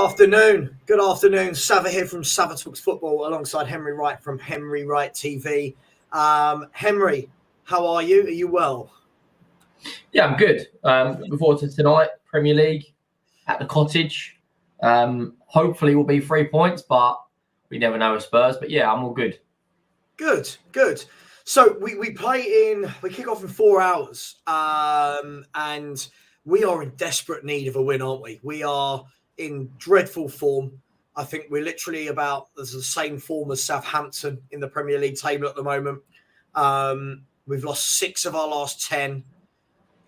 afternoon. Good afternoon. Savva here from Savva Talks Football alongside Henry Wright from Henry Wright TV. Henry, how are you? Are you well? Yeah, I'm good. Looking forward to tonight, Premier League at the Cottage. Hopefully we'll be 3 points, but we never know with Spurs. But yeah, I'm all good. Good. So we kick off in 4 hours, and we are in desperate need of a win, aren't we? We are in dreadful form. I think we're literally about the same form as Southampton in the Premier League table at the moment. We've lost 6 of our last 10.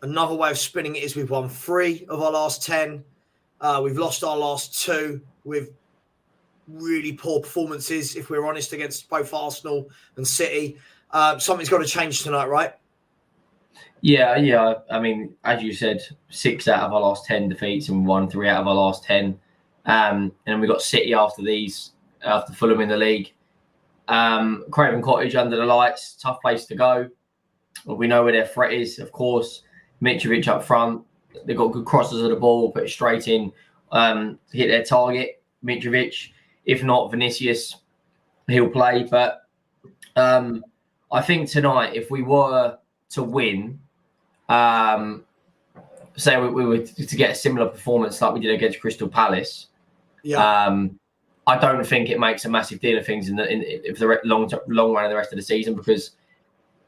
Another way of spinning it is we've won 3 of our last 10. We've lost our last 2 with really poor performances, if we're honest, against both Arsenal and City. Something's got to change tonight, right? Yeah. I mean, as you said, 6 out of our last 10 defeats and won 3 out of our last 10. And we got City after Fulham in the league. Craven Cottage under the lights, tough place to go. But we know where their threat is, of course. Mitrovic up front. They've got good crosses of the ball, put it straight in to hit their target. Mitrovic, if not Vinicius, he'll play. But I think tonight, if we were to win, say we were to get a similar performance like we did against Crystal Palace, I don't think it makes a massive deal of things in the long run of the rest of the season, because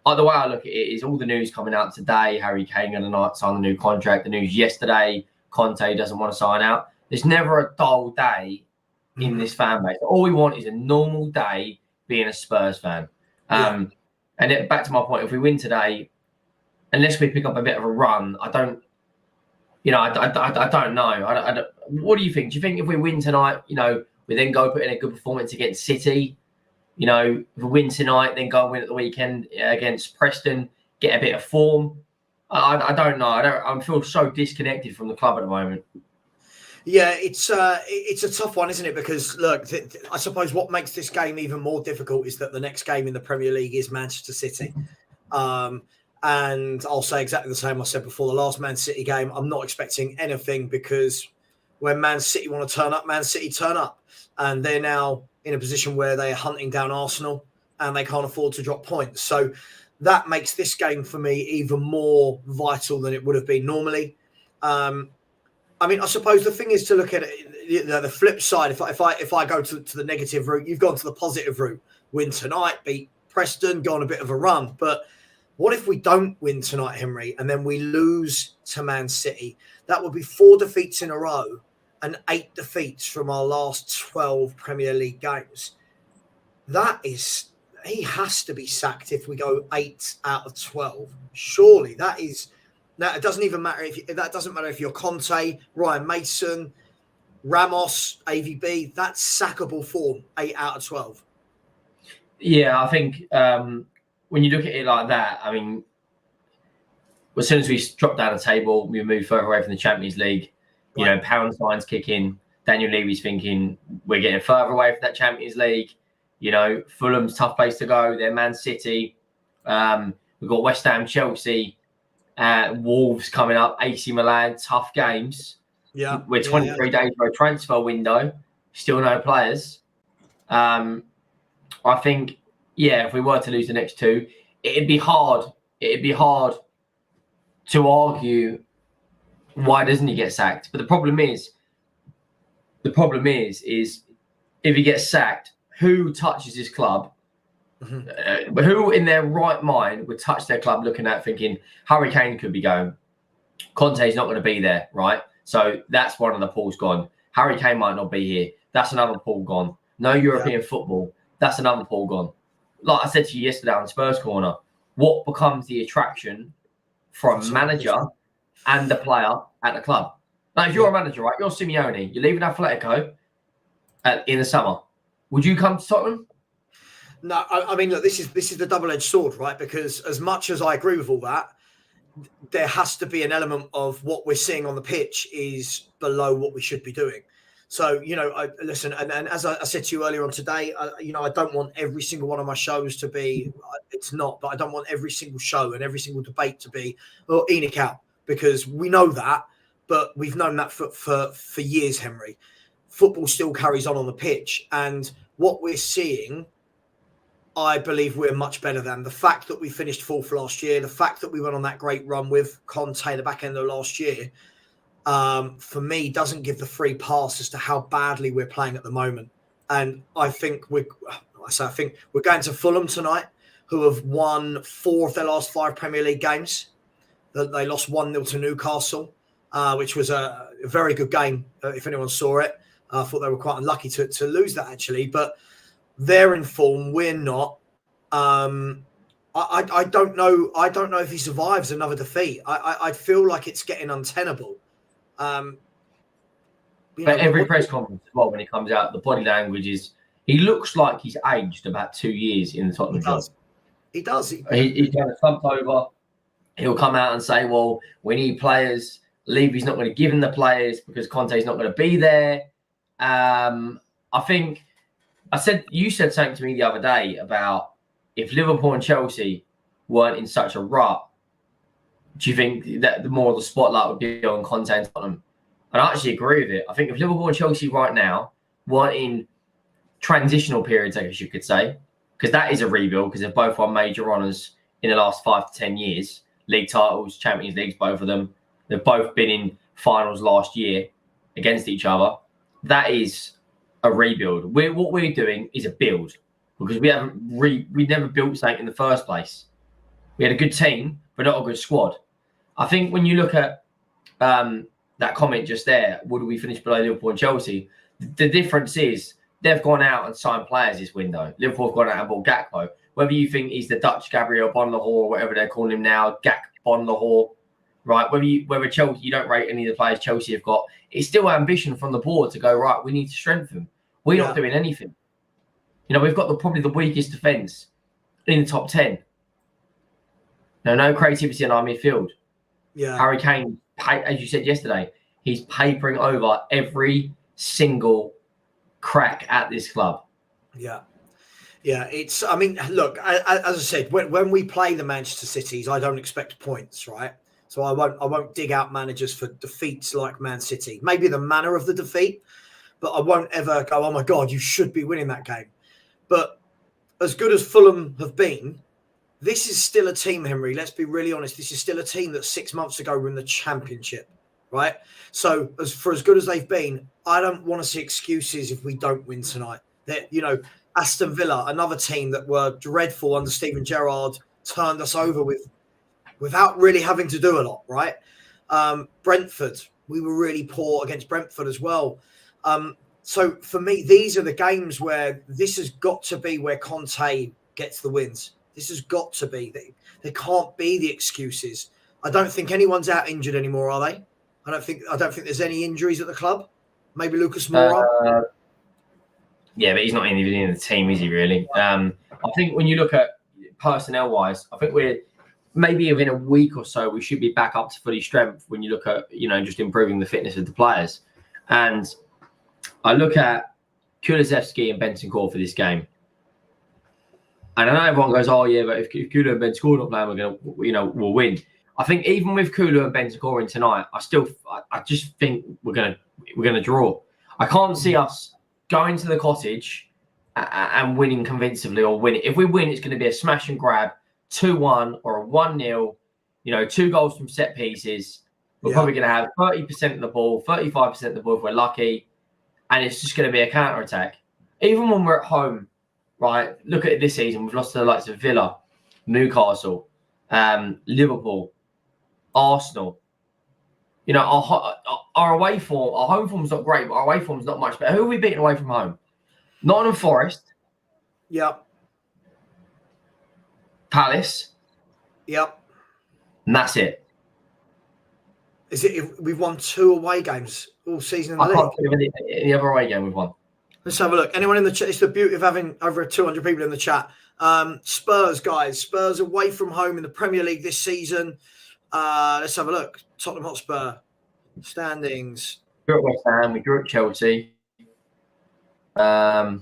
the way I look at it is all the news coming out today, Harry Kane going to sign the new contract, the news yesterday, Conte doesn't want to sign out. There's never a dull day in this fan base. All we want is a normal day being a Spurs fan. And back to my point, if we win today, unless we pick up a bit of a run, I don't know. What do you think? Do you think if we win tonight, we then go put in a good performance against City? If we win tonight, then go and win at the weekend against Preston, get a bit of form? I don't know. I feel so disconnected from the club at the moment. Yeah, it's a tough one, isn't it? Because look, I suppose what makes this game even more difficult is that the next game in the Premier League is Manchester City. And I'll say exactly the same I said before the last Man City game. I'm not expecting anything, because when Man City want to turn up, Man City turn up. And they're now in a position where they are hunting down Arsenal and they can't afford to drop points. So that makes this game for me even more vital than it would have been normally. I mean, I suppose the thing is to look at it, the flip side. If I go to the negative route, you've gone to the positive route. Win tonight, beat Preston, go on a bit of a run. But what if we don't win tonight, Henry, and then we lose to Man City? That would be 4 defeats in a row and 8 defeats from our last 12 Premier League games. He has to be sacked if we go 8 out of 12. Surely it doesn't even matter if you're Conte, Ryan Mason, Ramos, AVB. That's sackable form, 8 out of 12. Yeah, I think when you look at it like that, I mean, as soon as we drop down the table, we move further away from the Champions League. Right. Pound signs kick in. Daniel Levy's thinking we're getting further away from that Champions League. Fulham's tough place to go. They're Man City. We've got West Ham, Chelsea, Wolves coming up, AC Milan, tough games. Yeah, we're 23 days for a transfer window. Still no players. I think, if we were to lose the next 2, it'd be hard. It'd be hard to argue why doesn't he get sacked. But the problem is if he gets sacked, who touches his club? Who in their right mind would touch their club looking at thinking Harry Kane could be going? Conte's not going to be there, right? So that's one of the pools gone. Harry Kane might not be here. That's another pool gone. No European football. That's another pool gone. Like I said to you yesterday on Spurs Corner, what becomes the attraction from manager and the player at the club? Now, if you're a manager, right, you're Simeone, you're leaving Atletico in the summer. Would you come to Tottenham? No, I mean, look, this is the double-edged sword, right? Because as much as I agree with all that, there has to be an element of what we're seeing on the pitch is below what we should be doing. So, listen, and as I said to you earlier on today, I don't want every single one of my shows to be, it's not, but I don't want every single show and every single debate to be, ENIC out, because we know that, but we've known that for years, Henry. football still carries on the pitch. And what we're seeing, I believe we're much better than. The fact that we finished fourth last year, the fact that we went on that great run with Conte at the back end of last year, for me, doesn't give the free pass as to how badly we're playing at the moment. And I think we're going to Fulham tonight, who have won 4 of their last 5 Premier League games. They lost 1-0 to Newcastle, which was a very good game, if anyone saw it. I thought they were quite unlucky to lose that, actually. But they're in form. We're not. I don't know. I don't know if he survives another defeat. I feel like it's getting untenable. But every press conference as well, when he comes out, the body language is, he looks like he's aged about 2 years in the Tottenham job. He does. He's kind of slumped over. He'll come out and say, well, we need players. Levy's not going to give him the players because Conte's not going to be there. I think you said something to me the other day about if Liverpool and Chelsea weren't in such a rut, do you think that the more of the spotlight would be on Conte and Tottenham? And I actually agree with it. I think if Liverpool and Chelsea right now weren't in transitional periods, I guess you could say, because that is a rebuild, because they've both won major honours in the last 5 to 10 years. League titles, Champions Leagues, both of them. They've both been in finals last year against each other. That is a rebuild. What we're doing is a build, because we never built something in the first place. We had a good team, but not a good squad. I think when you look at that comment just there, would we finish below Liverpool and Chelsea? The difference is they've gone out and signed players this window. Liverpool have gone out and bought Gakpo. Whether you think he's the Dutch Gabriel Bonlahor or whatever they're calling him now, Gak Bonlahor, right? Whether Chelsea, you don't rate any of the players Chelsea have got, it's still ambition from the board to go, right, we need to strengthen. We're not doing anything. We've got probably the weakest defence in the top 10. No creativity in our midfield. Yeah. Harry Kane, as you said yesterday, he's papering over every single crack at this club. Yeah. Yeah, look, as I said, when we play the Manchester Cities, I don't expect points, right? So I won't dig out managers for defeats like Man City. Maybe the manner of the defeat, but I won't ever go, oh my God, you should be winning that game. But as good as Fulham have been, this is still a team, Henry. Let's be really honest. This is still a team that 6 months ago were in the Championship, right? So as good as they've been, I don't want to see excuses if we don't win tonight. Aston Villa, another team that were dreadful under Steven Gerrard, turned us over without really having to do a lot, right? Brentford, we were really poor against Brentford as well. So for me, these are the games where this has got to be where Conte gets the wins. This has got to be. There can't be the excuses. I don't think anyone's out injured anymore, are they? I don't think there's any injuries at the club. Maybe Lucas Moura. Yeah, but he's not even in the team, is he really? I think when you look at personnel-wise, I think we're maybe within a week or so, we should be back up to fully strength when you look at, just improving the fitness of the players. And I look at Kulusevski and Bentancur for this game. And I know everyone goes, oh, yeah, but if Kulu and Bentancur are not playing, we're going to, we'll win. I think even with Kulu and Bentancur in tonight, I just think we're gonna draw. I can't see us going to the Cottage and winning convincingly or winning. If we win, it's going to be a smash and grab, 2-1 or a 1-0, 2 goals from set pieces. We're probably going to have 30% of the ball, 35% of the ball if we're lucky. And it's just going to be a counter-attack. Even when we're at home, right? Look at it this season. We've lost to the likes of Villa, Newcastle, Liverpool, Arsenal. Our away form, our home form's not great, but our away form's not much better. Who are we beating away from home? Nottingham Forest. Yep. Palace. Yep. And that's it. Is it? We've won 2 away games all season in the league. I can't think of any other away game we've won. Let's have a look. Anyone in the chat? It's the beauty of having over 200 people in the chat. Spurs, guys. Spurs away from home in the Premier League this season. Let's have a look. Tottenham Hotspur standings. We drew at West Ham. We drew at Chelsea. Here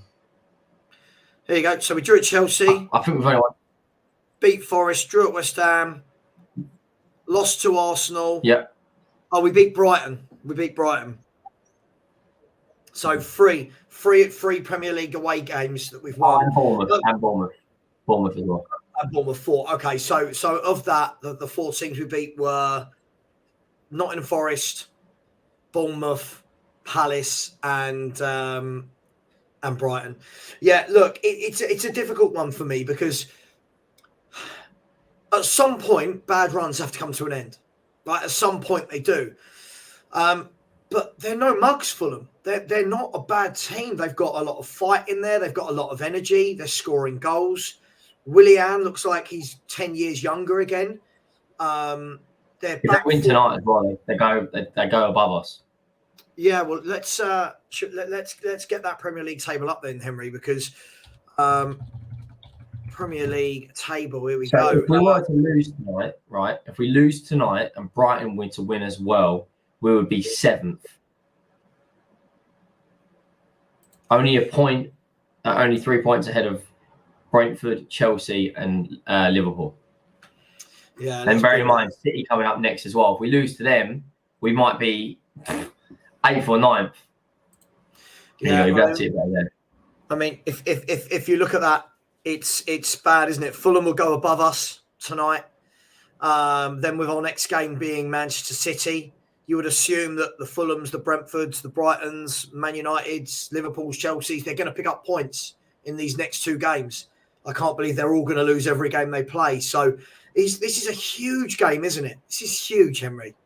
you go. So we drew at Chelsea. I think we've only won. Beat Forest. Drew at West Ham. Lost to Arsenal. Yep. Oh, we beat Brighton. So three Premier League away games that we've won. And Bournemouth as well. And Bournemouth 4. Okay, so of that, the 4 teams we beat were Nottingham Forest, Bournemouth, Palace, and Brighton. Yeah, look, it's a difficult one for me because at some point bad runs have to come to an end. Right, at some point they do. But they're no mugs, Fulham. They're not a bad team. They've got a lot of fight in there. They've got a lot of energy. They're scoring goals. Willian looks like he's 10 years younger again. They're If they win tonight as well, they go above us. Yeah, well, let's get that Premier League table up then, Henry, because Premier League table, here we go. If we were to lose tonight, right? If we lose tonight and Brighton were to win as well, we would be 7th. Only 3 points ahead of Brentford, Chelsea, and Liverpool. Yeah, and bear in mind, City coming up next as well. If we lose to them, we might be 8th or 9th. Yeah, that's it right there. I mean, if you look at that, it's bad, isn't it? Fulham will go above us tonight. Then with our next game being Manchester City, you would assume that the Fulhams, the Brentfords, the Brightons, Man Uniteds, Liverpools, Chelseas, they're going to pick up points in these next 2 games. I can't believe they're all going to lose every game they play. So this is a huge game, isn't it? This is huge, Henry.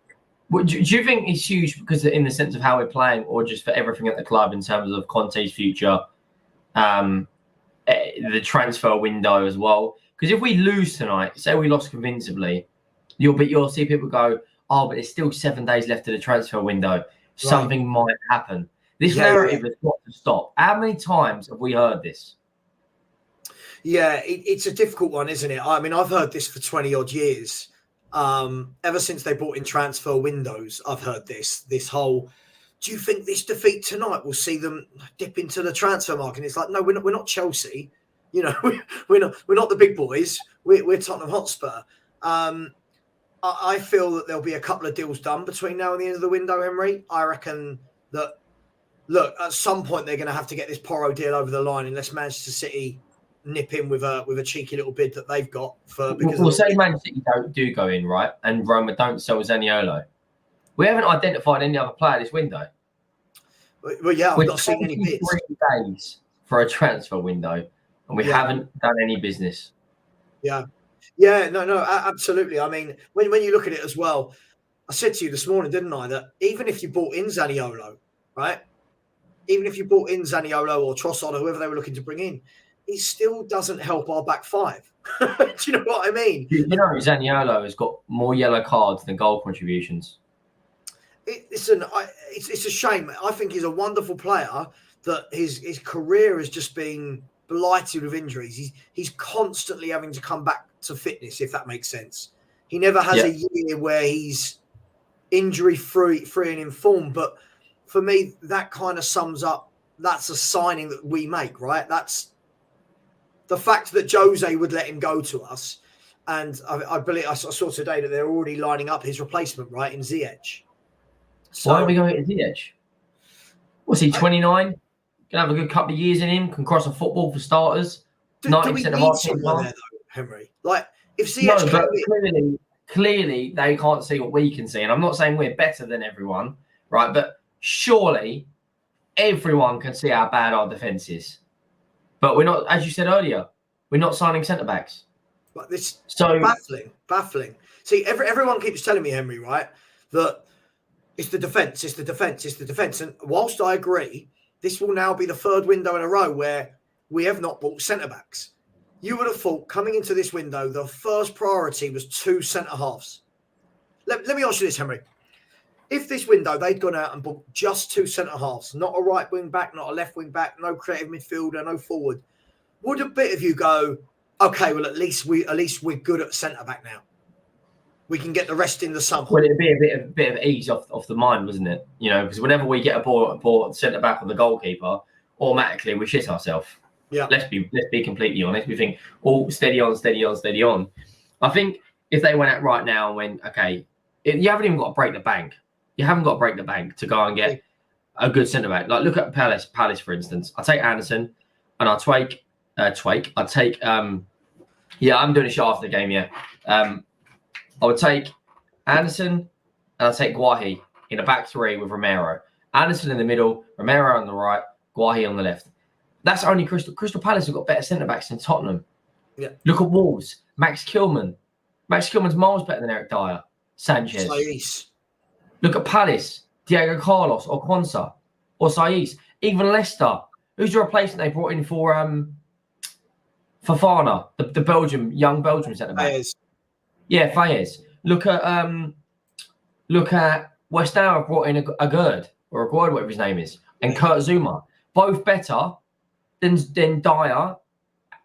Well, do you think it's huge because in the sense of how we're playing, or just for everything at the club in terms of Conte's future, the transfer window as well? Because if we lose tonight, say we lost convincingly, you'll see people go, "Oh, but there's still 7 days left of the transfer window. Something might happen." This narrative has got to stop. How many times have we heard this? Yeah, it's a difficult one, isn't it? I mean, I've heard this for 20 odd years. Ever since they brought in transfer windows, I've heard this whole, do you think this defeat tonight will see them dip into the transfer market? And it's like, no, we're not Chelsea. You know, we're not the big boys. We're Tottenham Hotspur. I feel that there'll be a couple of deals done between now and the end of the window, Henry. I reckon that, look, at some point they're going to have to get this Porro deal over the line unless Manchester City nip in with a cheeky little bid that they've got for. Because we'll say Man City do go in, right, and Roma don't sell Zaniolo. We haven't identified any other player this window. Well, yeah, I've not seen any bids. 3 days for a transfer window, and we haven't done any business. Yeah. Yeah, no, absolutely. I mean, when you look at it as well, I said to you this morning, didn't I, that even if you bought in Zaniolo, right? Even if you bought in Zaniolo or Trossard or whoever they were looking to bring in, it still doesn't help our back 5. Do you know what I mean? You know, Zaniolo has got more yellow cards than goal contributions. It's a shame. I think he's a wonderful player that his career has just been blighted with injuries. He's constantly having to come back to fitness, if that makes sense. He never has a year where he's injury free and in form. But for me, that kind of sums up. That's a signing that we make, right? That's the fact that Jose would let him go to us, and I believe I saw today that they're already lining up his replacement, right, in Ziyech. So, why are we going to Ziyech? What's he, 29? Can have a good couple of years in him. Can cross a football for starters. 90% of our team are there, though, Henry. Like if Ziyech clearly they can't see what we can see, and I'm not saying we're better than everyone, right? But surely everyone can see how bad our defence is. But we're not, as you said earlier, we're not signing centre backs. But this baffling. See, everyone keeps telling me, Henry, right, that it's the defence. And whilst I agree, this will now be the 3rd window in a row where we have not bought centre backs. You would have thought coming into this window, the first priority was 2 centre halves. Let me ask you this, Henry. If this window they'd gone out and bought just 2 centre halves, not a right wing back, not a left wing back, no creative midfielder, no forward, would a bit of you go, okay, well at least we're good at centre back now. We can get the rest in the summer. Well, it'd be a bit of ease off the mind, wasn't it? You know, because whenever we get a ball centre back on the goalkeeper, automatically we shit ourselves. Yeah. Let's be completely honest. We think, steady on. I think if they went out right now and went, okay, you haven't even got to break the bank. You haven't got to break the bank to go and get a good centre back. Like look at Palace. Palace, for instance. I take Anderson, and I'll take I take yeah. I'm doing a show after the game. Yeah. I would take Anderson, and I'll take Guahi in a back three with Romero. Anderson in the middle, Romero on the right, Guahi on the left. That's only Crystal Palace have got better centre backs than Tottenham. Yeah. Look at Wolves. Max Kilman. Max Kilman's miles better than Eric Dyer. Sanchez. Saiz. Look at Palace. Diego Carlos or Quansah or Saiz. Even Leicester. Who's the replacement they brought in for Fofana, the young Belgium centre back? Fayez. Yeah, Fayez. Look at West Ham have brought in a Gerd or a Guard, whatever his name is, and Kurt Zuma. Both better than Dyer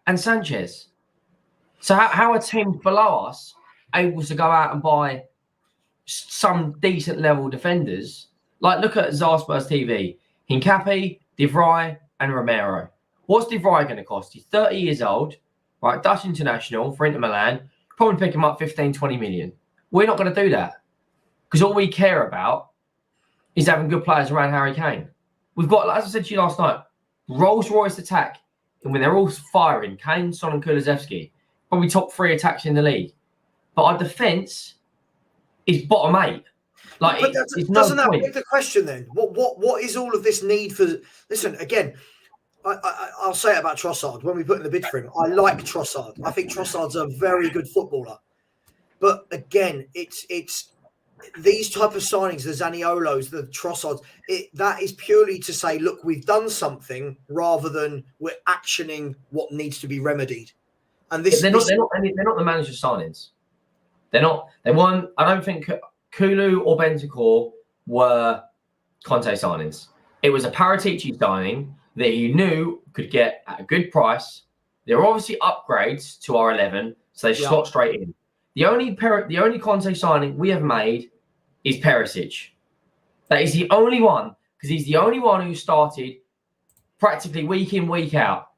and Sanchez. So how are teams below us able to go out and buy some decent level defenders? Like look at Spurs TV, Hincapi, De Vrij, and Romero. What's De Vrij going to cost? He's 30 years old, right? Dutch international for Inter Milan. Probably pick him up 15, 20 million. We're not going to do that because all we care about is having good players around Harry Kane. We've got, as I said to you last night, Rolls-Royce attack, and when they're all firing, Kane, Son, and Kulusevski, probably top 3 attacks in the league. But our defence is bottom 8. Like, but doesn't that beg the question then? What is all of this need for? Listen, again, I'll say it about Trossard when we put in the bid for him. I like Trossard. I think Trossard's a very good footballer. But again, it's these type of signings, the Zaniolos, the Trossards, that is purely to say, look, we've done something rather than we're actioning what needs to be remedied. And they're not the manager's signings. They're not. They weren't. I don't think Kulu or Bentancur were Conte signings. It was a Paratici signing that you knew could get at a good price. There are obviously upgrades to our 11, so they slot straight in. The only Conte signing we have made is Perisic. That is the only one, because he's the only one who started practically week in, week out,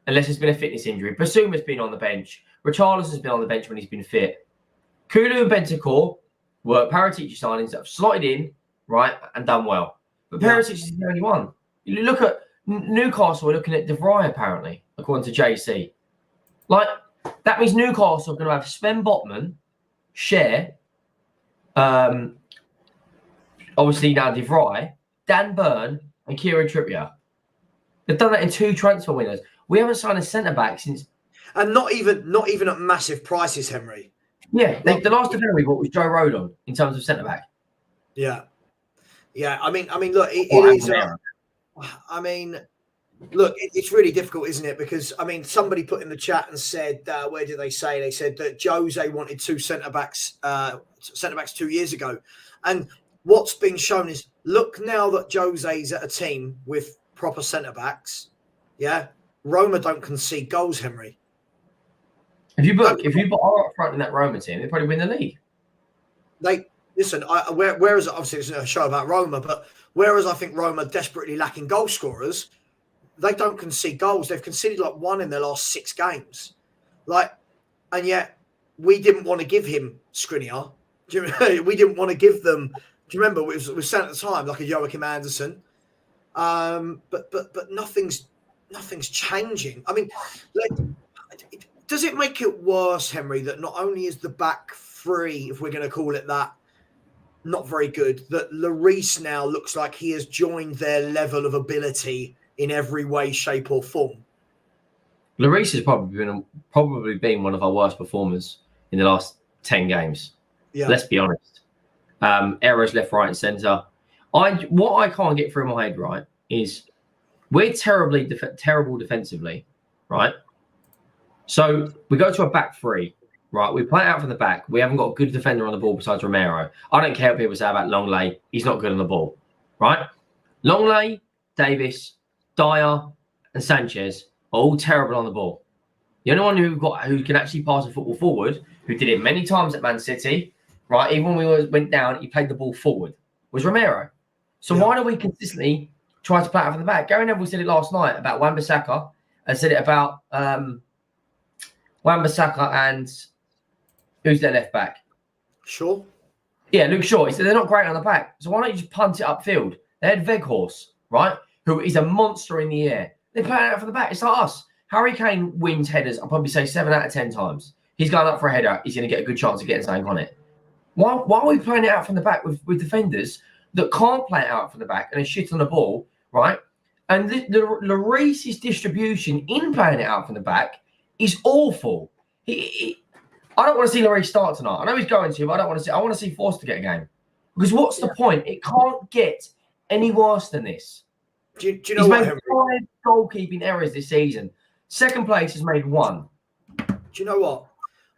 unless there's been a fitness injury. Basuma's been on the bench. Richarlison has been on the bench when he's been fit. Kulu and Bentancur were Paratici signings that have slotted in, right, and done well. But Perisic is the only one. You look at Newcastle, we're looking at De Vrij, apparently, according to JC. Like, that means Newcastle are going to have Sven Botman, Cher, obviously now De Vrij, Dan Burn, and Kieran Trippier. They've done that in 2 transfer windows. We haven't signed a centre-back since... And not even at massive prices, Henry. Yeah, the last defender we bought was Joe Rodon in terms of centre-back. Yeah. Yeah, I mean, look, it is... look, it's really difficult, isn't it? Because, somebody put in the chat and said, where did they say? They said that Jose wanted 2 centre-backs 2 years ago. And what's been shown is, look now that Jose's at a team with proper centre-backs, Roma don't concede goals, Henry. If you put our up front in that Roma team, they'd probably win the league. Listen, whereas obviously it's a show about Roma, but whereas I think Roma desperately lacking goal scorers, they don't concede goals. They've conceded like 1 in their last 6 games. And yet we didn't want to give him Skriniar. We didn't want to give them. Do you remember we were saying at the time like a Joachim Anderson? But nothing's changing. Does it make it worse, Henry, that not only is the back 3, if we're going to call it that, not very good, that Lloris now looks like he has joined their level of ability in every way, shape, or form? Lloris has probably been one of our worst performers in the last 10 games. Yeah. Let's be honest. Errors left, right, and centre. What I can't get through my head, right, is we're terrible defensively, right? So we go to a back 3, right? We play it out from the back. We haven't got a good defender on the ball besides Romero. I don't care what people say about Longley. He's not good on the ball, right? Longley, Davis, Dyer, and Sanchez are all terrible on the ball. The only one who can actually pass the football forward, who did it many times at Man City, right? Even when we went down, he played the ball forward, was Romero. So why do we consistently try to play out from the back? Gary Neville said it last night about Wan-Bissaka, and said it about Wan-Bissaka and who's their left back? Shaw. Yeah, Luke Shaw. He said they're not great on the back. So why don't you just punt it upfield? They had Weghorst. right, who is a monster in the air. They're playing out from the back. It's like us. Harry Kane wins headers, I'll probably say 7 out of 10 times. He's going up for a header. He's going to get a good chance of getting something on it. Why are we playing it out from the back with defenders that can't play it out from the back and are shit on the ball, right? And Lloris's distribution in playing it out from the back is awful. I don't want to see Lloris start tonight. I know he's going to, but I want to see Forster get a game. Because what's the point? It can't get any worse than this. Do you know what, Henry? He's made 5 goalkeeping errors this season. Second place has made 1. Do you know what?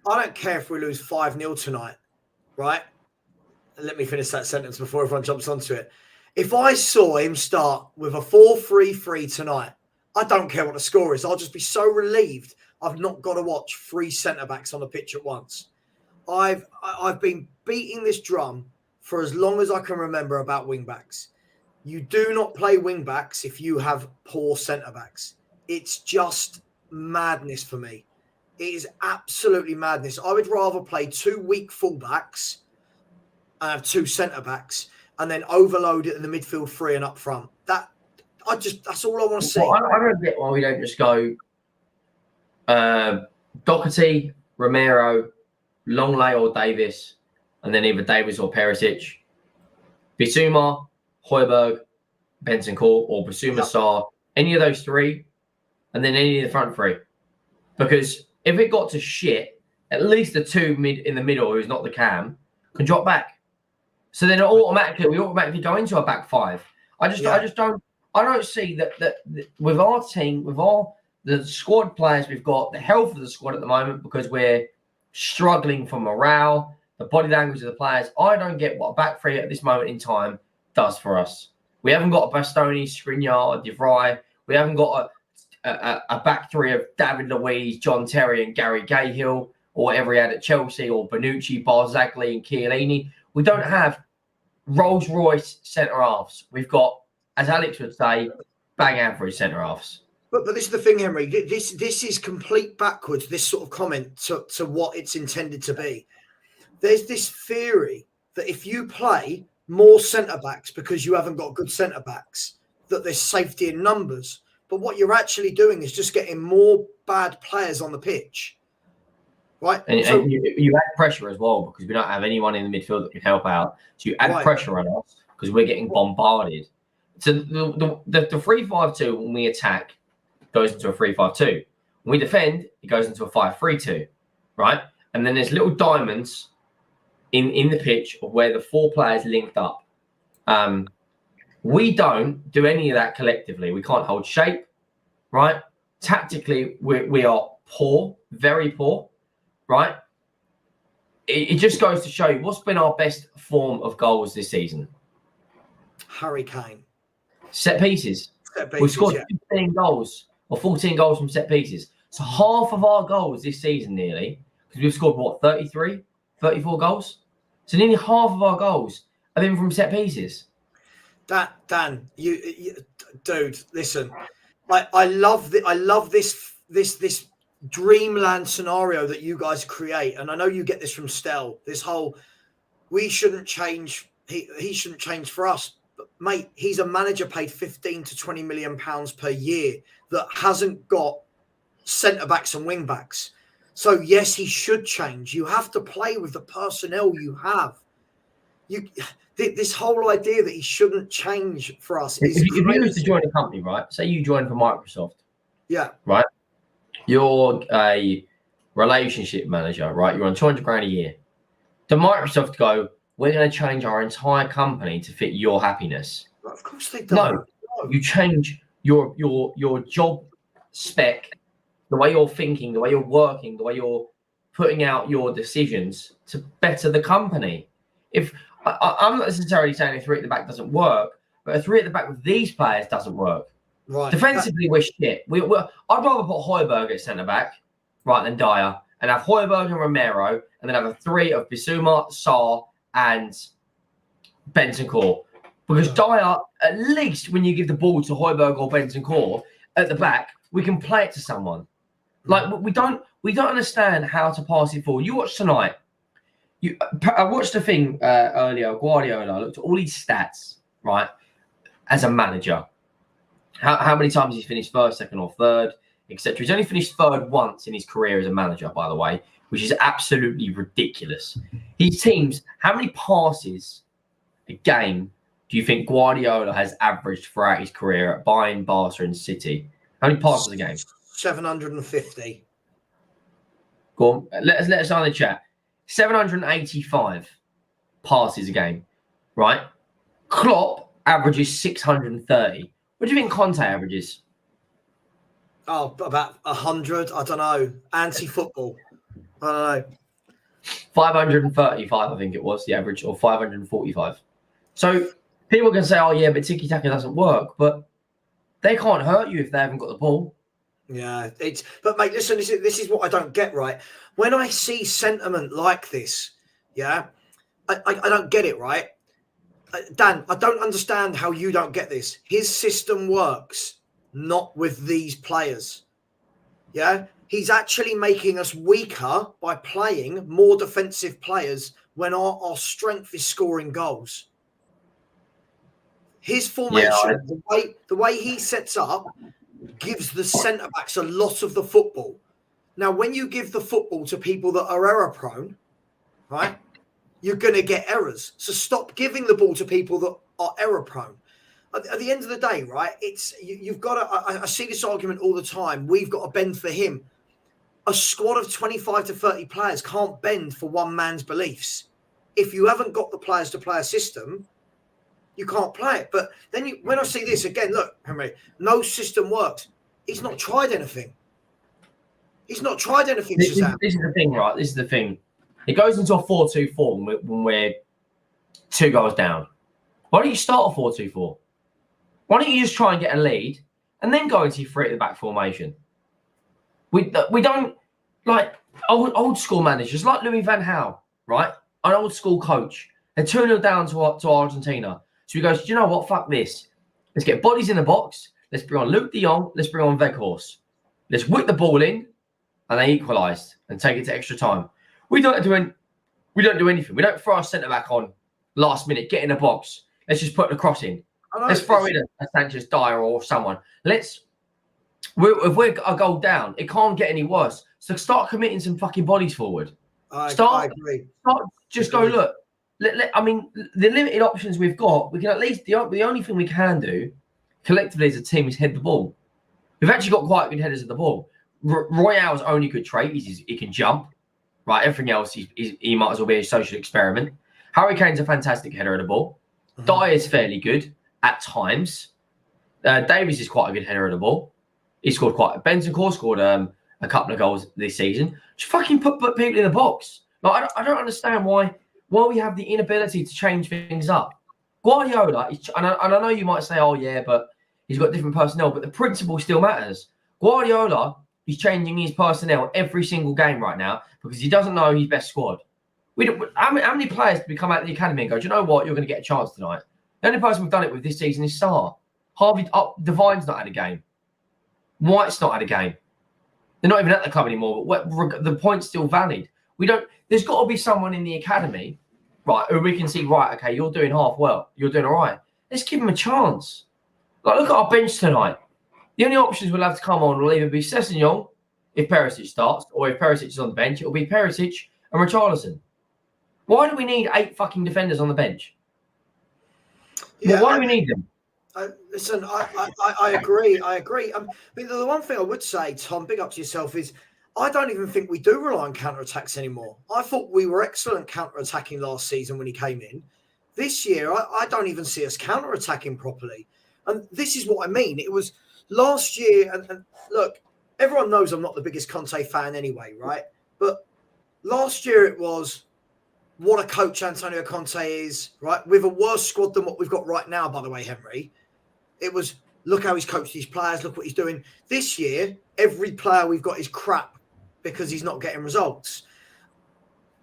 I don't care if we lose 5-0 tonight, right? Let me finish that sentence before everyone jumps onto it. If I saw him start with a 4-3-3 tonight, I don't care what the score is. I'll just be so relieved I've not got to watch 3 centre-backs on the pitch at once. I've been beating this drum for as long as I can remember about wing-backs. You do not play wing-backs if you have poor centre-backs. It's just madness for me. It is absolutely madness. I would rather play 2 weak full-backs and have 2 centre-backs and then overload it in the midfield 3 and up front. That's all I want to see. Well, I don't get why we don't just go Doherty, Romero, Longley or Davis, and then either Davis or Perisic, Bissouma, Højbjerg, Bentancur, or Bissouma, Sarr, any of those 3, and then any of the front 3. Because if it got to shit, at least the 2 in the middle, who's not the cam, can drop back. So then we automatically go into a back 5. I don't see that with our team, with the squad players we've got, the health of the squad at the moment, because we're struggling for morale, the body language of the players. I don't get what a back 3 at this moment in time does for us. We haven't got a Bastoni, Skriniar, De Vrij. We haven't got a back 3 of David Luiz, John Terry, and Gary Cahill, or whatever he had at Chelsea, or Bonucci, Barzagli, and Chiellini. We don't have Rolls Royce centre halves. We've got, as Alex would say, bang average centre halves. But this is the thing, Henry. This is complete backwards. This sort of comment to what it's intended to be. There's this theory that if you play more centre backs because you haven't got good centre backs, that there's safety in numbers. But what you're actually doing is just getting more bad players on the pitch, right? And you add pressure as well, because we don't have anyone in the midfield that can help out. So you add pressure on us because we're getting bombarded. So the 3-5-2 when we attack goes into a 3-5-2. When we defend, it goes into a 5-3-2, right? And then there's little diamonds in the pitch of where the 4 players linked up. We don't do any of that collectively. We can't hold shape, right? Tactically, we are poor, very poor, right? It just goes to show you what's been our best form of goals this season. Harry Kane. Set pieces. We scored 15 goals or 14 goals from set pieces. So half of our goals this season nearly, because we've scored, 33, 34 goals? So nearly half of our goals have been from set pieces. Dan, you dude, listen. I love this dreamland scenario that you guys create, and I know you get this from Stell. This whole we shouldn't change. He shouldn't change for us, but mate, he's a manager paid 15 to 20 million pounds per year that hasn't got centre backs and wing backs. So yes, he should change. You have to play with the personnel you have. This whole idea that he shouldn't change for us is if you was to join a company, right? Say you join for Microsoft. Yeah. Right? You're a relationship manager, right? You're on 200 grand a year. To Microsoft go, we're going to change our entire company to fit your happiness. Well, of course they don't. No. You change your job spec, the way you're thinking, the way you're working, the way you're putting out your decisions to better the company. If I'm not necessarily saying a 3 at the back doesn't work, but a 3 at the back with these players doesn't work. Right. Defensively, we're shit. I'd rather put Højbjerg at centre back, right, than Dyer, and have Højbjerg and Romero, and then have a 3 of Bissouma, Sarr, and Bentancur. Because Dyer, at least when you give the ball to Højbjerg or Bentancur at the back, we can play it to someone. Like we don't understand how to pass it forward. You watch tonight. I watched the thing earlier. Guardiola looked at all these stats, right, as a manager, How many times he's finished first, second, or third, etc. He's only finished third once in his career as a manager, by the way, which is absolutely ridiculous. His teams, how many passes a game do you think Guardiola has averaged throughout his career at Bayern, Barca, and City? How many passes a game? 750. Go on. Let us know in the chat. 785 passes a game, right? Klopp averages 630. What do you think Conte averages? Oh, about 100. I don't know. Anti-football. I don't know. 535, I think it was the average, or 545. So people can say, "Oh yeah, but tiki-taka doesn't work," but they can't hurt you if they haven't got the ball. Yeah, but mate, listen, this is what I don't get, right? When I see sentiment like this, yeah, I don't get it, right? Dan, I don't understand how you don't get this. His system works not with these players. Yeah, he's actually making us weaker by playing more defensive players when our strength is scoring goals. His formation, the way he sets up, gives the centre backs a lot of the football. Now, when you give the football to people that are error prone, right, you're going to get errors. So stop giving the ball to people that are error prone. At the end of the day, right, you've got to. I see this argument all the time. We've got to bend for him. A squad of 25 to 30 players can't bend for one man's beliefs. If you haven't got the players to play a system, you can't play it. But then when I see this again, look, Henry, no system works. He's not tried anything. He's not tried anything. This is the thing, right? This is the thing. It goes into a 4-2-4 when we're 2 goals down. Why don't you start a 4-2-4? Why don't you just try and get a lead and then go into your 3 at the back formation? We don't like old school managers like Louis van Gaal, right? An old school coach. They're 2-0 down to Argentina. So he goes, do you know what? Fuck this. Let's get bodies in the box. Let's bring on Luke de Jong. Let's bring on Weghorst. Let's whip the ball in, and they equalised and take it to extra time. We don't do anything. We don't throw our centre back on last minute. Get in the box. Let's just put the cross in. Let's throw in a Sanchez Dyer or someone. If we're a goal down, it can't get any worse. So start committing some fucking bodies forward. I agree. Just go look. I mean, the limited options we've got, we can at least the only thing we can do collectively as a team is head the ball. We've actually got quite good headers of the ball. Royale's only good trait is he can jump. Right, everything else he might as well be a social experiment. Harry Kane's a fantastic header of the ball. Mm-hmm. Dyer's fairly good at times. Davies is quite a good header of the ball. He scored Bentancur scored a couple of goals this season. Just fucking put people in the box. Like I don't understand why we have the inability to change things up. Guardiola, and I know you might say, oh yeah, but he's got different personnel, but the principle still matters. Guardiola is changing his personnel every single game right now because he doesn't know his best squad. How many players do we come out of the academy and go, do you know what, you're going to get a chance tonight? The only person we've done it with this season is Sarr. Divine's not had a game. White's not had a game. They're not even at the club anymore, but the point's still valid. There's got to be someone in the academy, right, who we can see, right, okay, you're doing half well. You're doing all right. Let's give him a chance. Like, look at our bench tonight. The only options we'll have to come on will either be Sessegnon, if Perisic starts, or if Perisic is on the bench, it'll be Perisic and Richarlison. Why do we need 8 fucking defenders on the bench? Yeah, why do we need them? Listen, I agree. But the one thing I would say, Tom, big up to yourself, is I don't even think we do rely on counter-attacks anymore. I thought we were excellent counter-attacking last season when he came in. This year, I don't even see us counter-attacking properly. And this is what I mean. It was last year, and look, everyone knows I'm not the biggest Conte fan anyway, right? But last year it was, what a coach Antonio Conte is, right? With a worse squad than what we've got right now, by the way, Henry. It was, look how he's coached these players, look what he's doing. This year, every player we've got is crap because he's not getting results.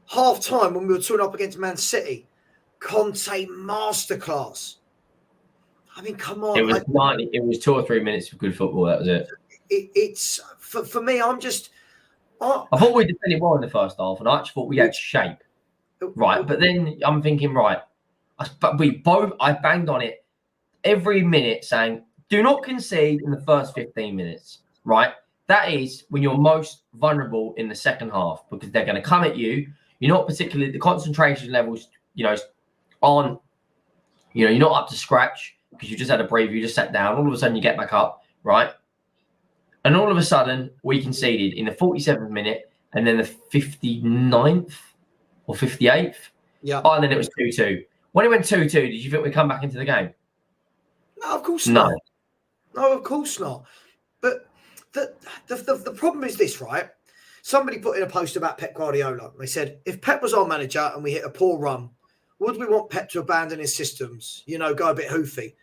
Half time when we were 2-0 against Man City, Conte masterclass. I mean, come on. It was 2 or 3 minutes of good football, that was it. It's for me, I thought we defended well in the first half, and I actually thought we had shape. Right, but then I'm thinking, right, I banged on it every minute saying, Do not concede in the first 15 minutes, right? That is when you're most vulnerable in the second half because they're going to come at you. You're not particularly, the concentration levels, aren't, you're not up to scratch because you just had a breather, you just sat down. All of a sudden, you get back up, right? And all of a sudden, we conceded in the 47th minute and then the 59th or 58th. Yeah. Oh, and then it was 2-2. When it went 2-2, did you think we'd come back into the game? No, of course not. No, of course not. But the problem is this, right? Somebody put in a post about Pep Guardiola. They said, if Pep was our manager and we hit a poor run, would we want Pep to abandon his systems? Go a bit hoofy.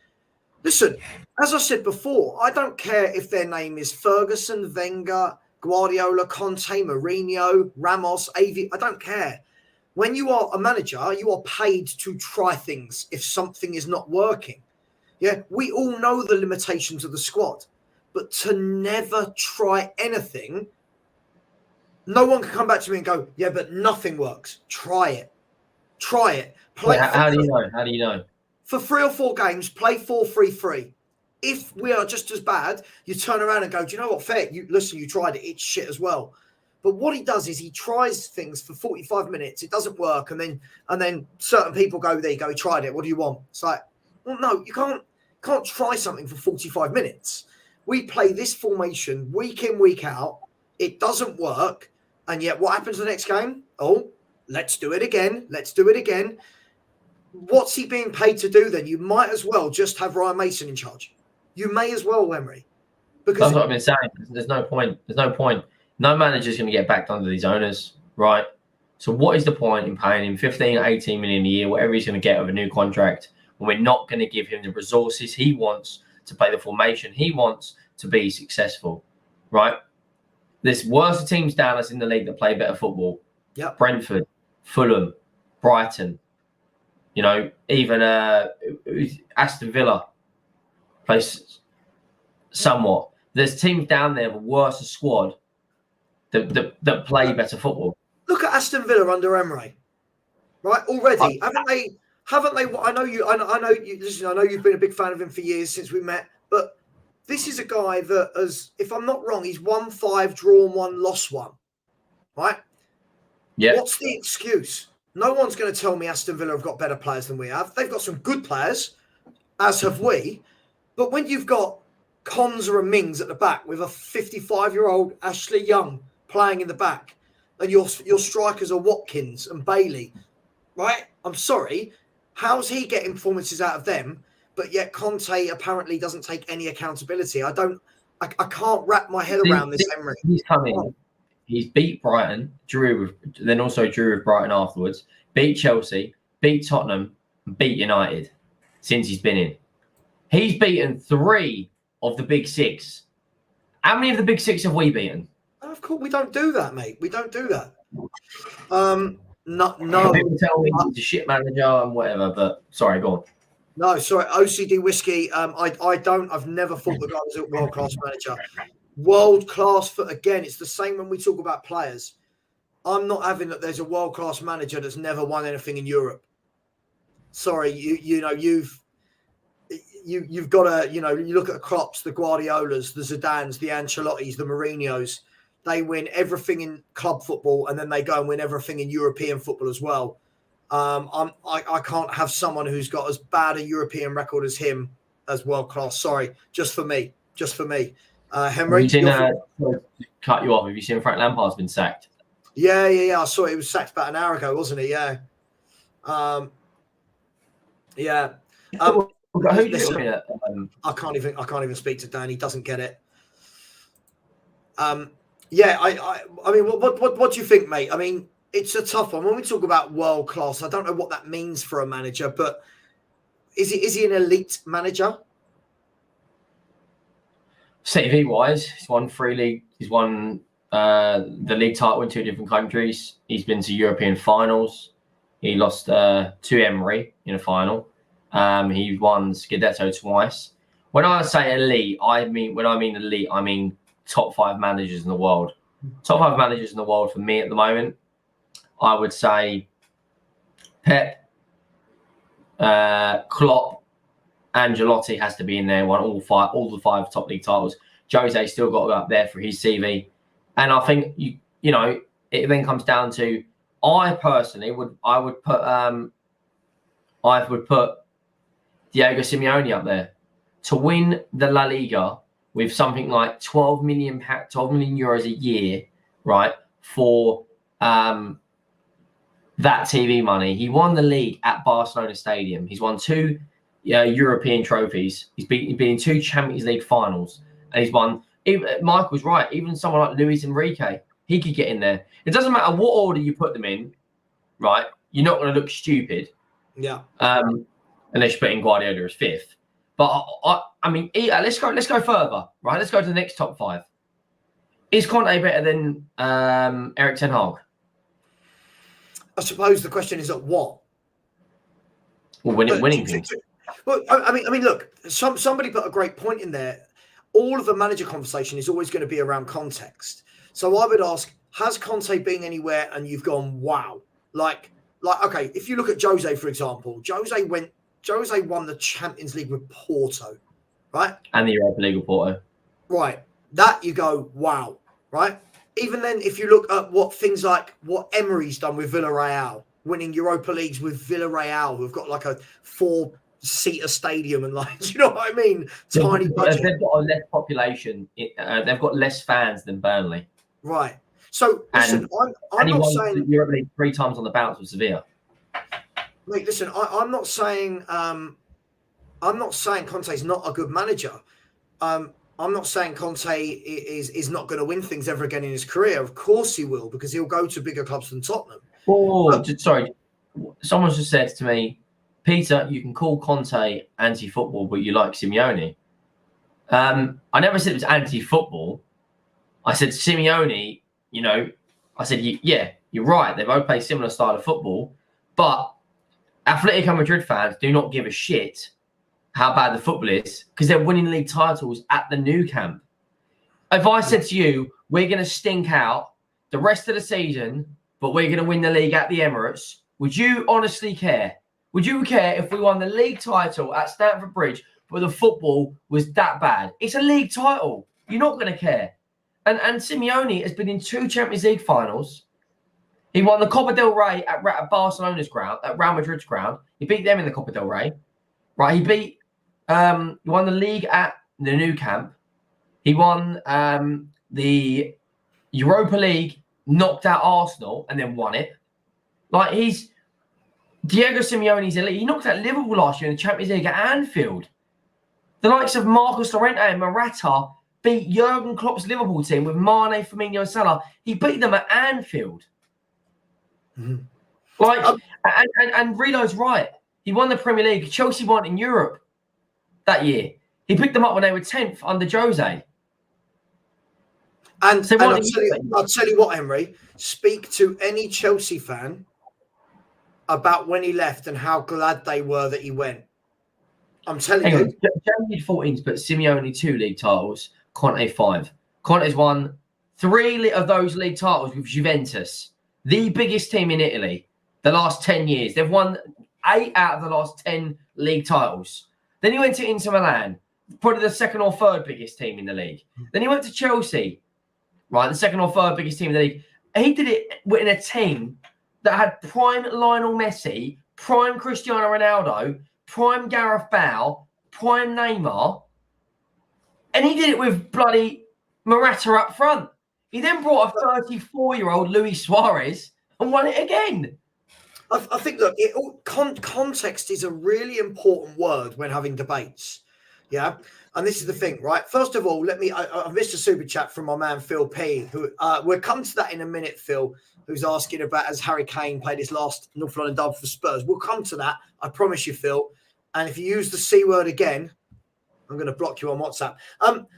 Listen, as I said before, I don't care if their name is Ferguson, Wenger, Guardiola, Conte, Mourinho, Ramos, Avi. I don't care. When you are a manager, you are paid to try things if something is not working. Yeah, we all know the limitations of the squad, but to never try anything, no one can come back to me and go, yeah, but nothing works. Try it. Try it. How do you know? How do you know? For 3 or 4 games, play 4-3-3. If we are just as bad, you turn around and go, do you know what, fair? You tried it. It's shit as well. But what he does is he tries things for 45 minutes. It doesn't work. And then certain people go, there you go, he tried it. What do you want? It's like, well, no, you can't try something for 45 minutes. We play this formation week in, week out. It doesn't work. And yet what happens the next game? Oh, let's do it again. Let's do it again. What's he being paid to do then? You might as well just have Ryan Mason in charge. You may as well, Emery. Because that's what I've been saying. There's no point. There's no point. No manager's going to get backed under these owners, right? So what is the point in paying him 15, 18 million a year, whatever he's going to get with a new contract, when we're not going to give him the resources he wants to play the formation he wants to be successful, right? There's worse teams down us in the league that play better football. Yep. Brentford, Fulham, Brighton, even Aston Villa plays somewhat. There's teams down there with a worse squad that play better football. Look at Aston Villa under Emery, right? Already, haven't they? I know you. Listen, I know you've been a big fan of him for years since we met, but this is a guy that has, if I'm not wrong, he's won 5, drawn 1, lost 1, right? Yeah. What's the excuse? No one's going to tell me Aston Villa have got better players than we have. They've got some good players, as have we. But when you've got Konza and Mings at the back with a 55-year-old Ashley Young playing in the back, and your strikers are Watkins and Bailey, right? I'm sorry. How's he getting performances out of them? But yet Conte apparently doesn't take any accountability. I can't wrap my head around this, Emery. He's coming. He's beat Brighton, then also drew with Brighton afterwards, beat Chelsea, beat Tottenham, beat United since he's been in. He's beaten 3 of the big 6. How many of the big 6 have we beaten? Of course, we don't do that, mate. We don't do that. No. People tell me he's a shit manager and whatever, but sorry, go on. No, sorry, OCD Whiskey. I've never thought the guy was a world-class manager. World-class again, it's the same when we talk about players. I'm not having that there's a world-class manager that's never won anything in Europe. Sorry, you've got to, you look at the Klopps, the Guardiolas, the Zidanes, the Ancelottis, the Mourinhos. They win everything in club football and then they go and win everything in European football as well. I can't have someone who's got as bad a European record as him as world class. Sorry, just for me. Henry, cut you off. Have you seen Frank Lampard's been sacked? Yeah. I saw it. He was sacked about an hour ago, wasn't he? Yeah. Yeah. Listen, I can't even speak to Dan. He doesn't get it. Yeah. I mean, what do you think, mate? I mean, it's a tough one. When we talk about world class, I don't know what that means for a manager, but is he an elite manager? CV wise, he's won 3 league. He's won the league title in 2 different countries. He's been to European finals. He lost to Emery in a final. He won Scudetto twice. When I say elite, I mean top 5 managers in the world. Top 5 managers in the world for me at the moment. I would say Pep, Klopp, Ancelotti has to be in there, won all the five top league titles. Jose's still got to go up there for his CV. And I think, you know, it then comes down to, I personally would put Diego Simeone up there to win the La Liga with something like 12 million euros a year, right, for that TV money. He won the league at Barcelona Stadium. He's won 2 European trophies. He's been in 2 Champions League finals, and he's won. Michael's right. Even someone like Luis Enrique, he could get in there. It doesn't matter what order you put them in, right? You're not going to look stupid. Yeah. Unless you put in Guardiola as 5th. But I mean, let's go further, right? Let's go to the next top 5. Is Conte better than Erik ten Hag? I suppose the question is at what? Well, winning things. Well, I mean, look. Somebody put a great point in there. All of the manager conversation is always going to be around context. So I would ask: has Conte been anywhere and you've gone, wow? Like, okay, if you look at Jose, for example, Jose won the Champions League with Porto, right? And the Europa League with Porto. Right. That you go, wow, right? Even then, if you look at what Emery's done with Villarreal, winning Europa Leagues with Villarreal, who've got like a 4-seater stadium and like, do you know what I mean? Tiny budget. They've got a less population. They've got less fans than Burnley. Right. So, listen, I'm not saying Europa League 3 times on the bounce with Sevilla. Mate, listen, I'm not saying Conte's not a good manager. I'm not saying Conte is not going to win things ever again in his career. Of course he will, because he'll go to bigger clubs than Tottenham. Oh, sorry. Someone just said to me, Peter, you can call Conte anti-football, but you like Simeone. I never said it was anti-football. I said Simeone, you know, I said, yeah, you're right. They both play similar style of football, but Atletico Madrid fans do not give a shit how bad the football is because they're winning league titles at the Nou Camp. If I said to you, we're going to stink out the rest of the season, but we're going to win the league at the Emirates, would you honestly care? Would you care if we won the league title at Stamford Bridge, but the football was that bad? It's a league title. You're not going to care. And Simeone has been in 2 Champions League finals. He won the Copa del Rey at Barcelona's ground, at Real Madrid's ground. He beat them in the Copa del Rey. Right, he won the league at the Nou Camp. He won the Europa League, knocked out Arsenal, and then won it. Like, Diego Simeone's elite. He knocked out Liverpool last year in the Champions League at Anfield. The likes of Marcus Llorente and Morata beat Jurgen Klopp's Liverpool team with Mane, Firmino, and Salah. He beat them at Anfield. Mm-hmm. And Rilo's right. He won the Premier League. Chelsea won in Europe that year. He picked them up when they were 10th under Jose. And I'll tell you what, Emery, speak to any Chelsea fan about when he left and how glad they were that he went. I'm telling you. January 14th, but Simeone 2 league titles, Conte 5. Conte's won 3 of those league titles with Juventus, the biggest team in Italy, the last 10 years. They've won 8 out of the last 10 league titles. Then he went to Inter Milan, probably the 2nd or 3rd biggest team in the league. Then he went to Chelsea, right, the 2nd or 3rd biggest team in the league. He did it in a team that had prime Lionel Messi, prime Cristiano Ronaldo, prime Gareth Bale, prime Neymar, and he did it with bloody Morata up front. He then brought a 34-year-old Luis Suarez and won it again. I think, look, context is a really important word when having debates. Yeah. And this is the thing, right? First of all, I've missed a super chat from my man, Phil P, who we'll come to that in a minute, Phil, who's asking about has Harry Kane played his last North London derby for Spurs. We'll come to that. I promise you, Phil. And if you use the C word again, I'm going to block you on WhatsApp.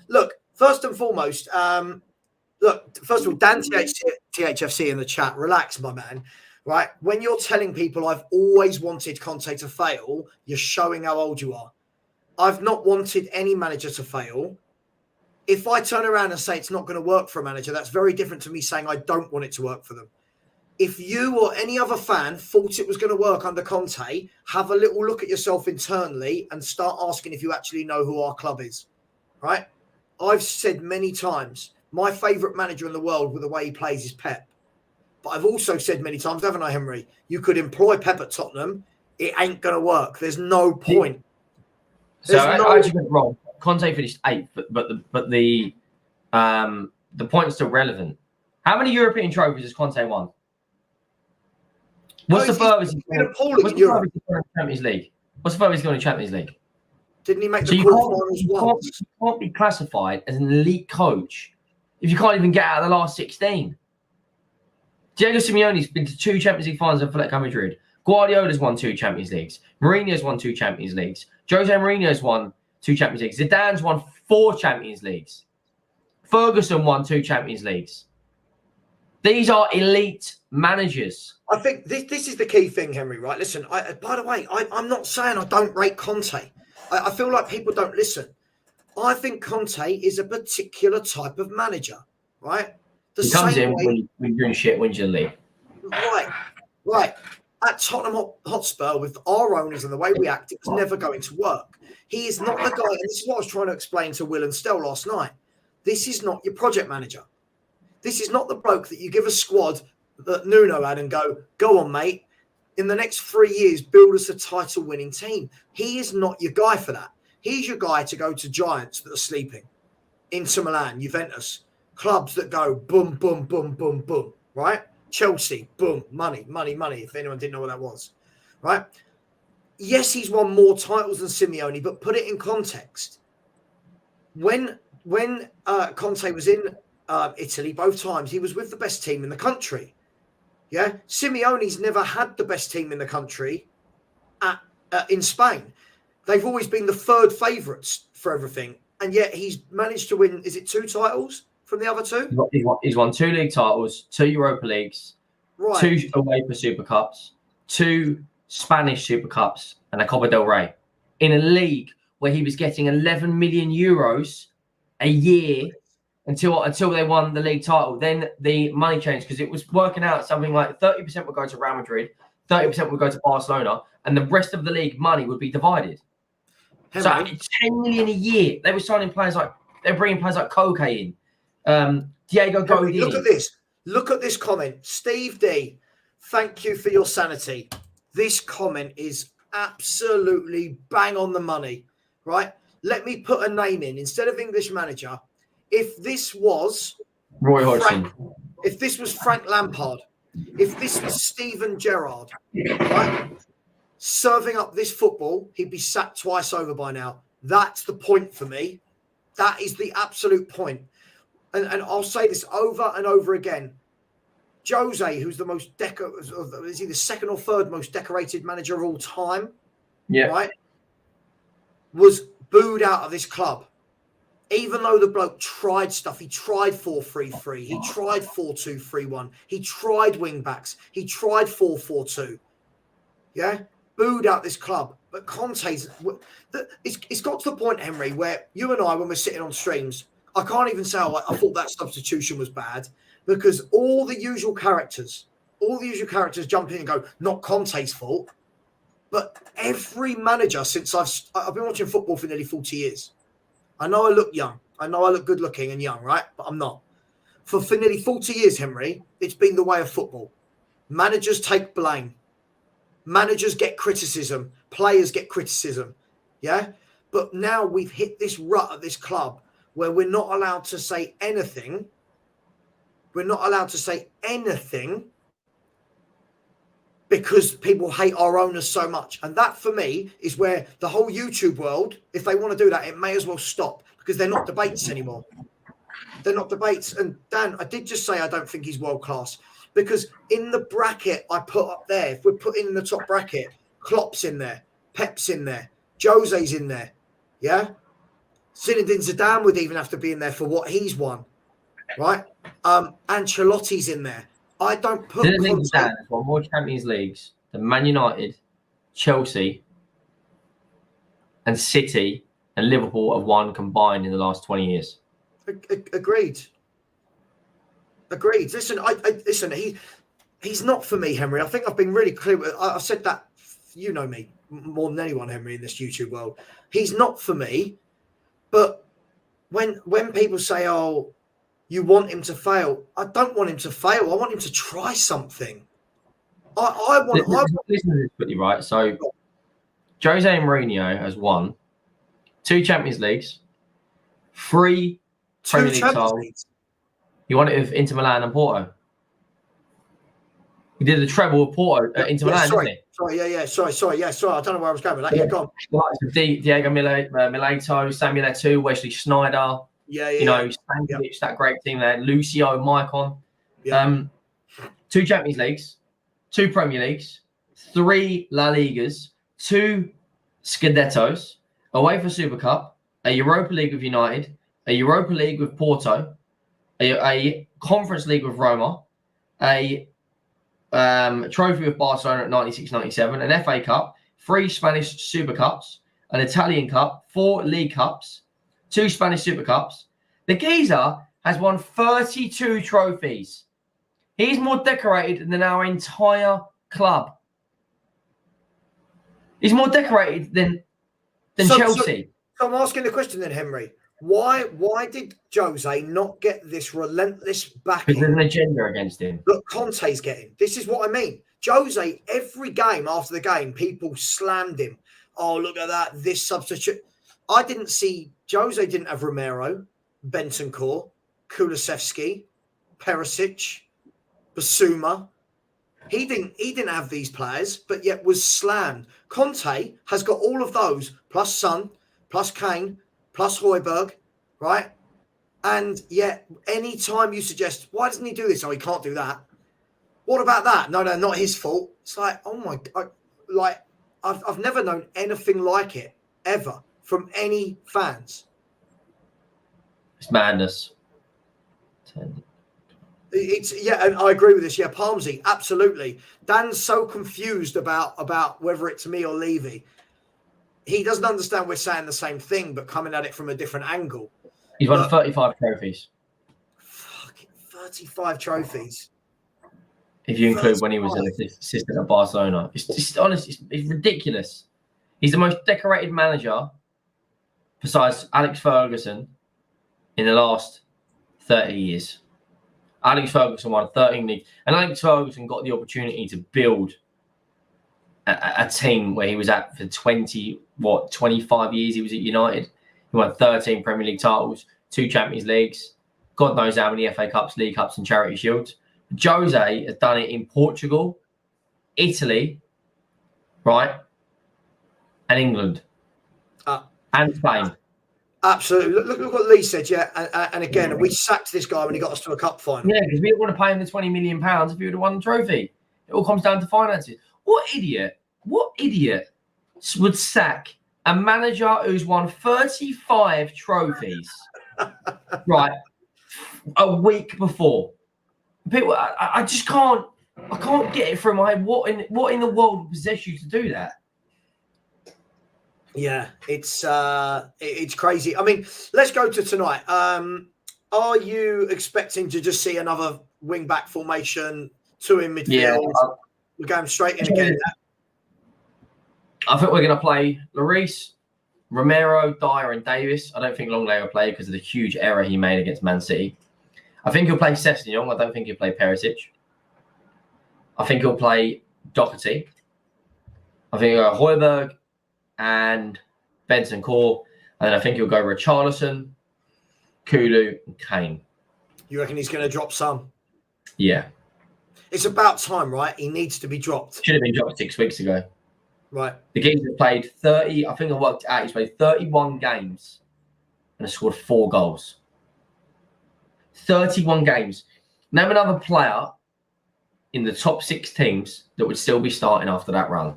Look, first and foremost, first of all, Dan THFC in the chat, relax, my man. Right? When you're telling people I've always wanted Conte to fail, you're showing how old you are. I've not wanted any manager to fail. If I turn around and say it's not going to work for a manager, that's very different to me saying I don't want it to work for them. if you or any other fan thought it was going to work under Conte, have a little look at yourself internally and start asking if you actually know who our club is, right? I've said many times, my favourite manager in the world with the way he plays is Pep. But I've also said many times, haven't I, Henry? You could employ Pep at Tottenham. It ain't going to work. There's no point. So I actually got it wrong. Conte finished 8th, but the point's still relevant. How many European trophies has Conte won? What's the furthest he's gone in Champions League? What's the furthest he's gone in Champions League? Didn't he make the quarterfinals once? You can't be classified as an elite coach if you can't even get out of the last 16. Diego Simeone's been to 2 Champions League finals at Atletico Madrid. Guardiola's won 2 Champions Leagues. Mourinho's won 2 Champions Leagues. Jose Mourinho's won 2 Champions Leagues. Zidane's won 4 Champions Leagues. Ferguson won 2 Champions Leagues. These are elite managers. I think this is the key thing, Henry, right? Listen, by the way, I'm not saying I don't rate Conte. I feel like people don't listen. I think Conte is a particular type of manager, right? He comes in when you're doing shit, wins your league. Right. At Tottenham Hotspur, with our owners and the way we act, it's never going to work. He is not the guy, and this is what I was trying to explain to Will and Stell last night. This is not your project manager. This is not the bloke that you give a squad that Nuno had and go on, mate. In the next 3 years, build us a title-winning team. He is not your guy for that. He's your guy to go to giants that are sleeping. Inter Milan, Juventus, clubs that go boom, boom, boom, boom, boom, right? Chelsea, boom, money, money, money, if anyone didn't know what that was, right? Yes, he's won more titles than Simeone, but put it in context. When Conte was in Italy, both times, he was with the best team in the country. Yeah, Simeone's never had the best team in the country in Spain. They've always been the third favourites for everything, and yet he's managed to win, is it 2 titles from the other 2? He's won 2 league titles, 2 Europa Leagues, right. 2 UEFA Super Cups, 2 Spanish Super Cups, and a Copa del Rey in a league where he was getting 11 million euros a year until they won the league title. Then the money changed because it was working out something like 30% would go to Real Madrid, 30% would go to Barcelona, and the rest of the league money would be divided. Henry. So 10 million a year. They were signing players they're bringing players like Koke in. Diego Godin. Look at this. Look at this comment. Steve D, thank you for your sanity. This comment is absolutely bang on the money, right? Let me put a name in. Instead of English manager, if this was Roy Hodgson, if this was Frank Lampard, if this was Steven Gerrard, right, serving up this football, he'd be sacked twice over by now. That's the point for me. That is the absolute point. And I'll say this over and over again. Jose, who's the most is he the 2nd or 3rd most decorated manager of all time? Yeah. Right? Was booed out of this club. Even though the bloke tried stuff, he tried 4-3-3, he tried 4-2-3-1, he tried wing backs, he tried 4-4-2. Yeah? Booed out this club. But Conte's, it's got to the point, Henry, where you and I, when we're sitting on streams, I can't even say, I thought that substitution was bad, because all the usual characters jump in and go, not Conte's fault. But every manager since I've been watching football for nearly 40 years. I know I look young. I know I look good looking and young, right? But I'm not. For nearly 40 years, Henry, it's been the way of football. Managers take blame. Managers get criticism. Players get criticism. Yeah? But now we've hit this rut at this club where we're not allowed to say anything. We're not allowed to say anything because people hate our owners so much. And that, for me, is where the whole YouTube world, if they want to do that, it may as well stop, because they're not debates anymore. They're not debates. And Dan, I did just say I don't think he's world-class, because in the bracket I put up there, if we're putting in the top bracket, Klopp's in there, Pep's in there, Jose's in there, yeah? Zinedine Zidane would even have to be in there for what he's won, right? Ancelotti's in there. I don't put Zinedine Zidane has won more Champions Leagues than Man United, Chelsea, and City and Liverpool have won combined in the last 20 years. Agreed. Listen, He's not for me, Henry. I think I've been really clear. I've said that. You know me more than anyone, Henry, in this YouTube world. He's not for me. But when people say, "Oh, you want him to fail," I don't want him to fail. I want him to try something. I want. Listen to this quickly, right? So, Jose Mourinho has won 2 Champions Leagues, 3 Premier League titles. He won it with Inter Milan and Porto. He did the treble with Porto at Inter Milan, didn't he? Sorry, sorry. I don't know where I was going with that. Yeah, go on. Diego Milito, Samuel Eto'o, Wesley Sneijder. Stankovic, that great team there. Lucio, Maicon. 2 Champions Leagues, 2 Premier Leagues, 3 La Ligas, 2 Scudettos, a UEFA Super Cup, a Europa League with United, a Europa League with Porto, a Conference League with Roma, a trophy with Barcelona at 96-97, an FA Cup, 3 Spanish Super Cups, an Italian Cup, 4 League Cups, 2 Spanish Super Cups. The geezer has won 32 trophies. He's more decorated than our entire club. He's more decorated than Chelsea. So I'm asking the question then, Henry. Why did Jose not get this relentless backing? Because there's an agenda against him. Look, Conte's getting. This is what I mean. Jose, every game after the game, people slammed him. Oh, look at that. This substitute. I didn't see. Jose didn't have Romero, Bentancur, Kulusevski, Perisic, Basuma. He didn't have these players, but yet was slammed. Conte has got all of those, plus Son, plus Kane, plus Højbjerg, right? And yet, any time you suggest, why doesn't he do this? Oh, he can't do that. What about that? No, not his fault. It's like, oh my God. Like, I've never known anything like it, ever, from any fans. It's madness. And I agree with this. Yeah, Palmsy, absolutely. Dan's so confused about whether it's me or Levy. He doesn't understand we're saying the same thing, but coming at it from a different angle. He's won 35 trophies. Fucking 35 trophies. If you include when he was an assistant at Barcelona. It's honestly, it's ridiculous. He's the most decorated manager, besides Alex Ferguson, in the last 30 years. Alex Ferguson won 13 leagues. And Alex Ferguson got the opportunity to build a team where he was at for 25 years. He was at United. He won 13 Premier League titles, 2 Champions Leagues, God knows how many FA Cups, League Cups, and Charity Shields. Jose has done it in Portugal, Italy, right, and England, and Spain. Absolutely. Look what Lee said, yeah. And again, we sacked this guy when he got us to a cup final. Yeah, because we didn't want to pay him the £20 million if he would have won the trophy. It all comes down to finances. What idiot would sack a manager who's won 35 trophies, right, a week before? People, I just can't. I can't get it from my head. What in the world would possess you to do that? Yeah, it's crazy. I mean, let's go to tonight. Are you expecting to just see another wing back formation, 2 in midfield? Yeah, we're going straight in again. I think we're going to play Lloris, Romero, Dyer, and Davis. I don't think Longley will play because of the huge error he made against Man City. I think he'll play Sessegnon. I don't think he'll play Perisic. I think he'll play Doherty. I think he'll go Højbjerg and Bentancur. And then I think he'll go Richarlison, Kulu, and Kane. You reckon he's going to drop some? Yeah. It's about time, right? He needs to be dropped. Should have been dropped 6 weeks ago. Right. The games have played 30. I think I worked out. He's played 31 games and has scored 4 goals. 31 games. Name another player in the top 6 teams that would still be starting after that run.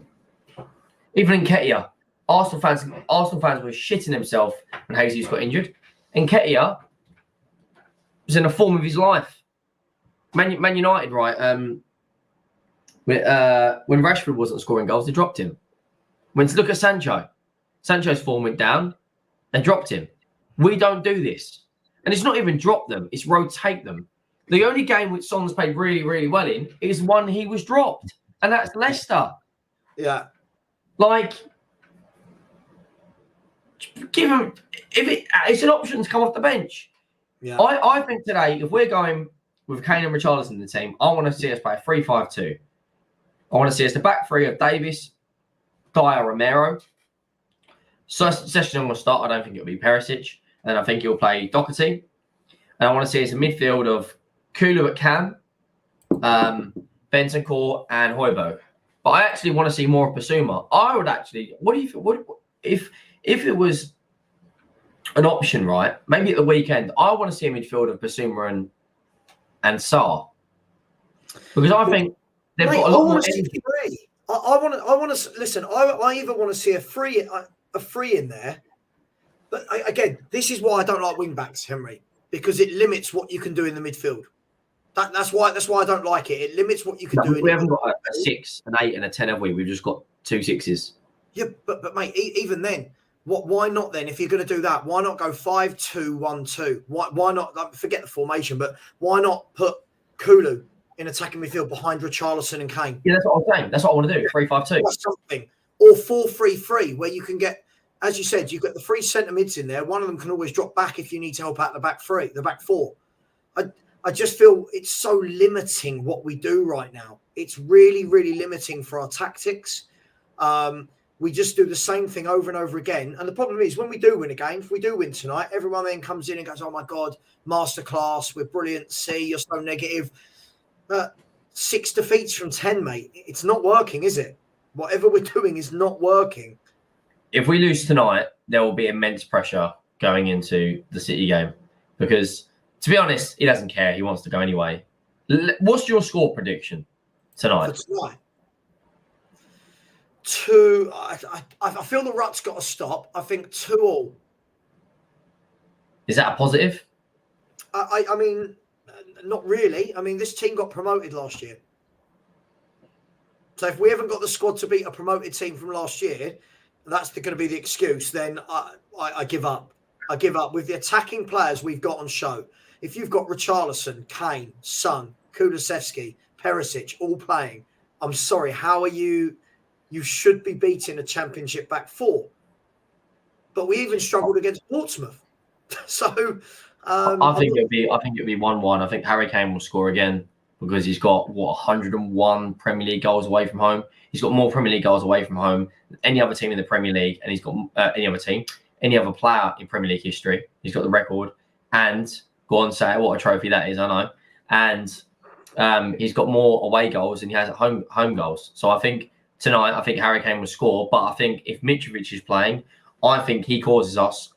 Even Nketiah. Arsenal fans were shitting themselves when Jesus got injured. Nketiah was in the form of his life. Man United, right? When Rashford wasn't scoring goals, they dropped him. When to look at Sancho, Sancho's form went down and dropped him. We don't do this. And it's not even drop them, it's rotate them. The only game which Son's played really, really well in is one he was dropped, and that's Leicester. Yeah. Like, give him it's an option to come off the bench. Yeah. I think today, if we're going with Kane and Richarlison in the team, I want to see us play a 3-5-2. I want to see us the back three of Davis, Dyer, Romero. Session will start. I don't think it'll be Perisic. And I think he'll play Doherty. And I want to see us a midfield of Kulu at Cam, Bentancur, and Højbjerg. But I actually want to see more of Basuma. I would actually. What do you? What if it was an option, right? Maybe at the weekend, I want to see a midfield of Basuma and Sarr, because I think they've got a lot more energy. I want to listen. I even want to see a free in there. But again, this is why I don't like wing backs, Henry, because it limits what you can do in the midfield. That's why I don't like it. It limits what you can do. We haven't got a 6, an 8, and a 10, have we? We've just got 2 6s. Yeah, but mate, even then, why not then? If you're going to do that, why not go 5-2-1-2? Why not? Forget the formation, but why not put Kulu in attacking midfield behind Richarlison and Kane? Yeah, that's what I'm saying. That's what I want to do. 3-5-2. Something, or 4-3-3, where you can get, as you said, you've got the 3 centre mids in there. One of them can always drop back if you need to help out the back 4. I just feel it's so limiting what we do right now. It's really, really limiting for our tactics. We just do the same thing over and over again. And the problem is, when we do win a game, if we do win tonight, everyone then comes in and goes, oh my God, masterclass, we're brilliant. See, you're so negative. 6 defeats from 10, mate. It's not working, is it? Whatever we're doing is not working. If we lose tonight, there will be immense pressure going into the City game, because, to be honest, he doesn't care. He wants to go anyway. What's your score prediction tonight? For tonight? I feel the rut's got to stop. I think 2-2. Is that a positive? I mean, not really. I mean, this team got promoted last year. So if we haven't got the squad to beat a promoted team from last year, that's going to be the excuse. Then I give up. I give up with the attacking players we've got on show. If you've got Richarlison, Kane, Son, Kulusevski, Perisic all playing, I'm sorry, how are you? You should be beating a championship back 4. But we even struggled against Portsmouth. So I think it'll be 1-1. I think Harry Kane will score again, because he's got 101 Premier League goals away from home. He's got more Premier League goals away from home than any other team in the Premier League, and he's got any other player in Premier League history. He's got the record, and go on, say what a trophy that is, I know. And he's got more away goals than he has at home goals. So I think tonight, Harry Kane will score. But I think if Mitrovic is playing, I think he causes us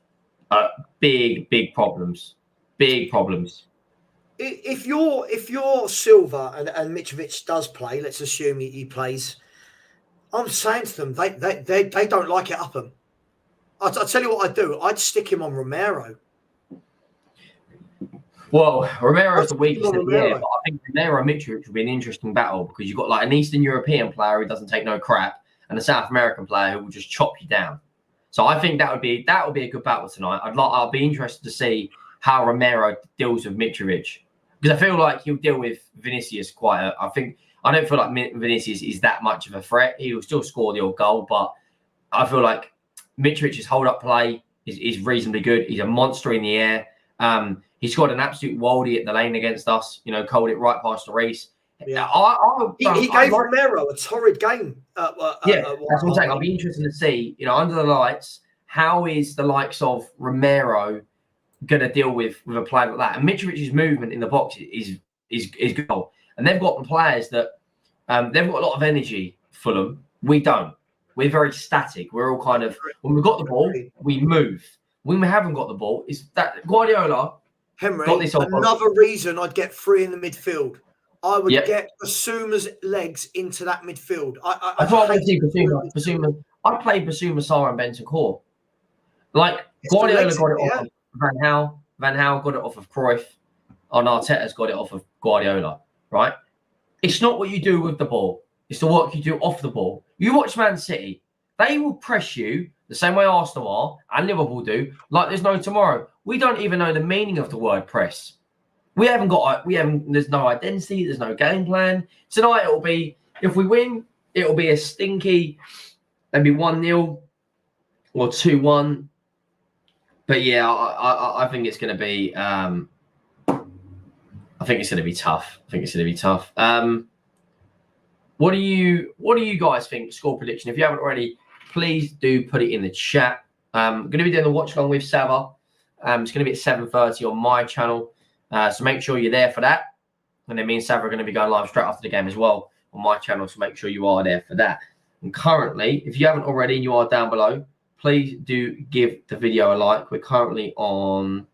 big problems. Big problems. If you're Silva and Mitrovic does play, let's assume he plays, I'm saying to them, they don't like it up them. I'll tell you what I'd do. I'd stick him on Romero. Well, Romero's the weakest in the year, but I think Romero and Mitrovic will be an interesting battle, because you've got like an Eastern European player who doesn't take no crap and a South American player who will just chop you down. So I think that would be a good battle tonight. I'll be interested to see how Romero deals with Mitrovic, because I feel like he'll deal with Vinicius I don't feel like Vinicius is that much of a threat. He will still score the odd goal, but I feel like Mitrovic's hold-up play is reasonably good. He's a monster in the air. He scored an absolute worldie at the lane against us. Called it right past Lloris. Yeah. He gave Romero a torrid game. That's what I'm saying. I'll be interested to see, under the lights, how is the likes of Romero going to deal with a player like that? And Mitrovic's movement in the box is good. And they've got players that they've got a lot of energy. Fulham, we don't. We're very static. We're all kind of, when we've got the ball, we move. When we haven't got the ball, is that Guardiola. Henry, another reason I'd get 3 in the midfield. I would get Basuma's legs into that midfield. That's what I want to see Basuma. I played Basuma, Sarr, and Bentancur. Like, Guardiola got it off of Van Gaal. Van Gaal got it off of Cruyff. And Arteta's got it off of Guardiola, right? It's not what you do with the ball. It's the work you do off the ball. You watch Man City. They will press you the same way Arsenal are and Liverpool do, like there's no tomorrow. We don't even know the meaning of the word press. There's no identity. There's no game plan. Tonight it'll be, if we win, it'll be a stinky, maybe 1-0 or 2-1. But yeah, I think it's going to be. I think it's going to be tough. What do you guys think? Score prediction. If you haven't already, please do put it in the chat. I'm going to be doing the watch along with Savva. It's going to be at 7:30 on my channel. So make sure you're there for that. And then me and Savva are going to be going live straight after the game as well on my channel. So make sure you are there for that. And currently, if you haven't already and you are down below, please do give the video a like. We're currently on,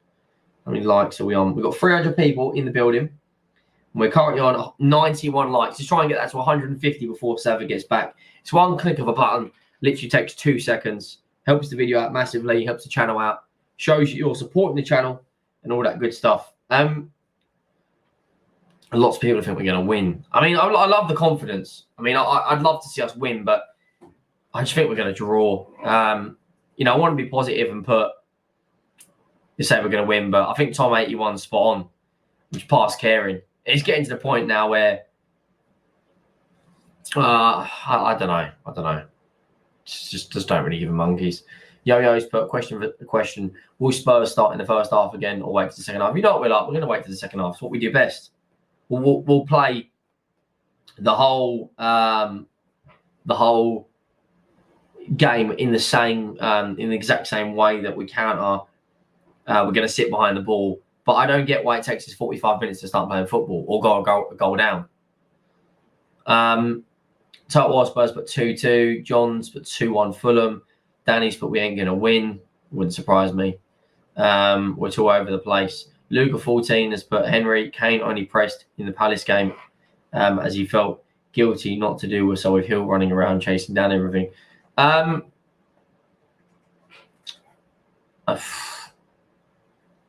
how many likes are we on? We've got 300 people in the building. We're currently on 91 likes. Just try and get that to 150 before Savva gets back. It's one click of a button. Literally takes 2 seconds. Helps the video out massively. Helps the channel out. Shows you you're supporting the channel and all that good stuff. Lots of people think we're going to win. I mean, I love the confidence. I mean, I'd love to see us win, but I just think we're going to draw. I want to be positive and say we're going to win, but I think Tom 81's spot on, which past caring. It's getting to the point now where I don't know. Just don't really give a monkeys. Yo-Yo's put a question. Will Spurs start in the first half again or wait for the second half? You know what we're like. We're going to wait for the second half. It's what we do best. We'll play the whole game in the exact same way that we counter. We're going to sit behind the ball, but I don't get why it takes us 45 minutes to start playing football or go down. Total War Spurs put 2-2. John's put 2-1 Fulham. Danny's put we ain't going to win. Wouldn't surprise me. We're all over the place. Luca 14 has put Henry Kane only pressed in the Palace game as he felt guilty not to do so with Hill running around chasing down everything.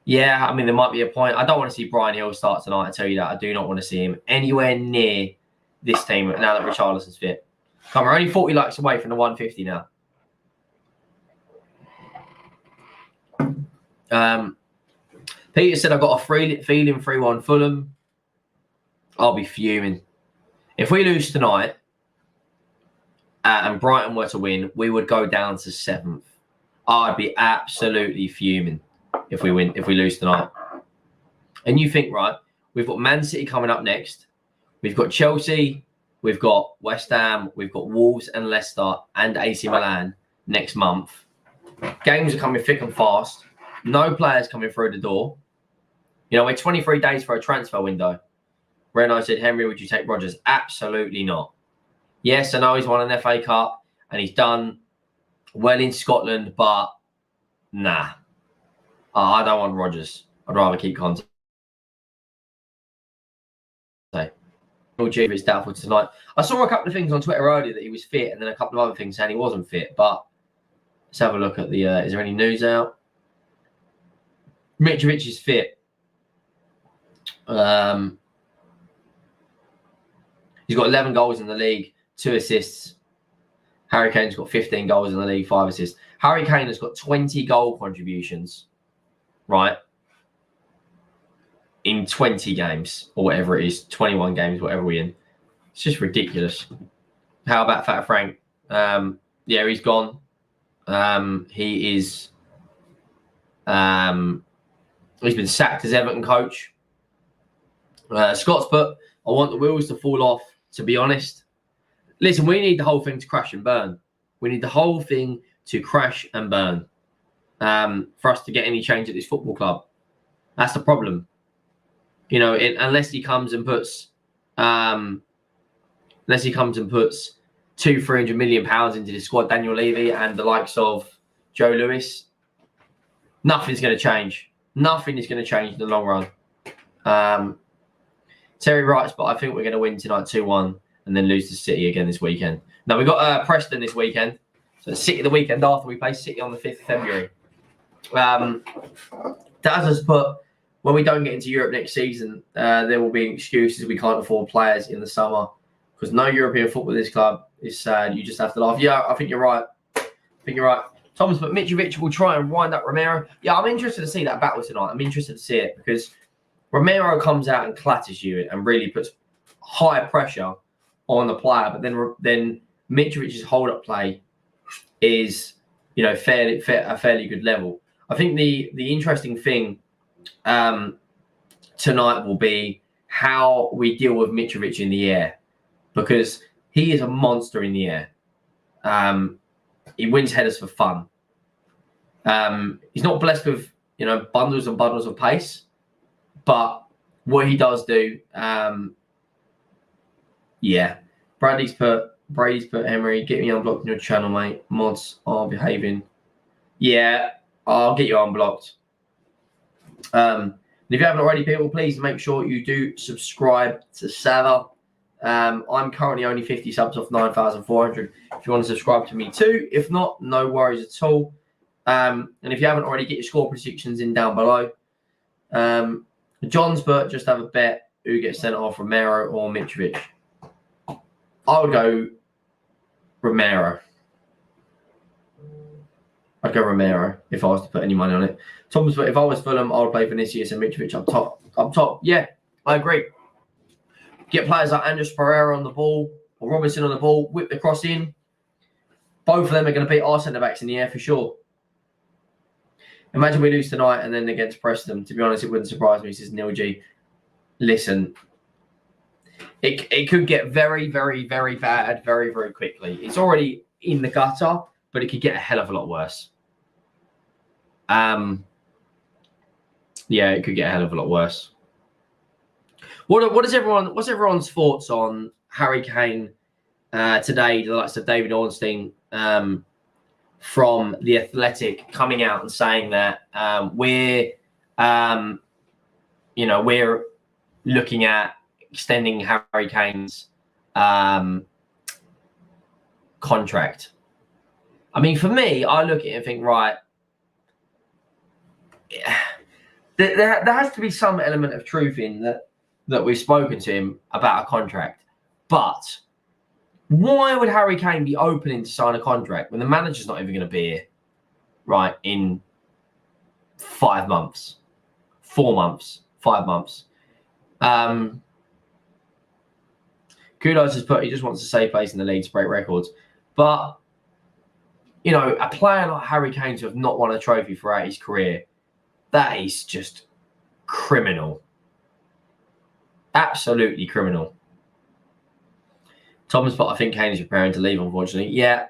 Yeah, I mean, there might be a point. I don't want to see Brian Hill start tonight. I tell you that. I do not want to see him anywhere near this team now that Richarlison's fit. Come on, we're only 40 likes away from the 150 now. Peter said, I've got a feeling 3-1 Fulham. I'll be fuming. If we lose tonight and Brighton were to win, we would go down to 7th. I'd be absolutely fuming if we lose tonight. And you think, right, we've got Man City coming up next. We've got Chelsea. We've got West Ham. We've got Wolves and Leicester and AC Milan next month. Games are coming thick and fast. No players coming through the door. We're 23 days for a transfer window. Reno said, Henry, would you take Rodgers? Absolutely not. Yes, I know he's won an FA Cup and he's done well in Scotland, but nah. I don't want Rodgers. I'd rather keep Conte. It's doubtful tonight. I saw a couple of things on Twitter earlier that he was fit and then a couple of other things saying he wasn't fit, but let's have a look at the, is there any news out? Mitrovic is fit. He's got 11 goals in the league, 2 assists. Harry Kane's got 15 goals in the league, 5 assists. Harry Kane has got 20 goal contributions, right, in 20 games or whatever it is, 21 games, whatever we're in. It's just ridiculous. How about Fat Frank? Yeah, he's gone. He is... he's been sacked as Everton coach. Scott's put, I want the wheels to fall off, to be honest. Listen, we need the whole thing to crash and burn. We need the whole thing to crash and burn for us to get any change at this football club. That's the problem. Unless he comes and puts 200-300 million pounds into the squad, Daniel Levy and the likes of Joe Lewis, nothing's going to change. Nothing is going to change in the long run. Terry writes, but I think we're going to win tonight 2-1 and then lose to City again this weekend. Now, we've got Preston this weekend. So City the weekend after, we play City on the 5th of February. Daz has put, when we don't get into Europe next season, there will be excuses we can't afford players in the summer because no European football at this club is sad. You just have to laugh. Yeah, I think you're right. Thomas, but Mitrovic will try and wind up Romero. Yeah, I'm interested to see that battle tonight. I'm interested to see it because Romero comes out and clatters you and really puts high pressure on the player, but then Mitrovic's hold-up play is, a fairly good level. I think the interesting thing tonight will be how we deal with Mitrovic in the air, because he is a monster in the air. He wins headers for fun. He's not blessed with bundles and bundles of pace, but what he does do, Brady's put Henry, get me unblocked on your channel, mate. Mods are behaving. Yeah, I'll get you unblocked. And if you haven't already, people, please make sure you do subscribe to Savva. I'm currently only 50 subs off 9,400. If you want to subscribe to me too. If not, no worries at all. And if you haven't already, get your score predictions in down below. John's but just have a bet who gets sent off, Romero or Mitrovic. I would go Romero. I'd go Romero if I was to put any money on it. Thomas, but if I was Fulham, I would play Vinicius and Mitrovic up top. Up top, yeah, I agree. Get players like Andres Pereira on the ball or Robinson on the ball, whip the cross in. Both of them are going to beat our centre-backs in the air for sure. Imagine we lose tonight and then against Preston. To be honest, it wouldn't surprise me, says Neil G. Listen, it could get very, very, very bad very, very quickly. It's already in the gutter, but it could get a hell of a lot worse. Yeah, it could get a hell of a lot worse. What's everyone's thoughts on Harry Kane today? The likes of David Ornstein from The Athletic coming out and saying that we're looking at extending Harry Kane's contract. I mean, for me, I look at it and think, right, there has to be some element of truth in that we've spoken to him about a contract. But why would Harry Kane be opening to sign a contract when the manager's not even going to be here, right, in 5 months, 4 months, 5 months? Kudos has put, he just wants to save place in the league to break records. But, a player like Harry Kane to have not won a trophy throughout his career, that is just criminal. Absolutely criminal. Thomas, but I think Kane is preparing to leave, unfortunately. Yeah,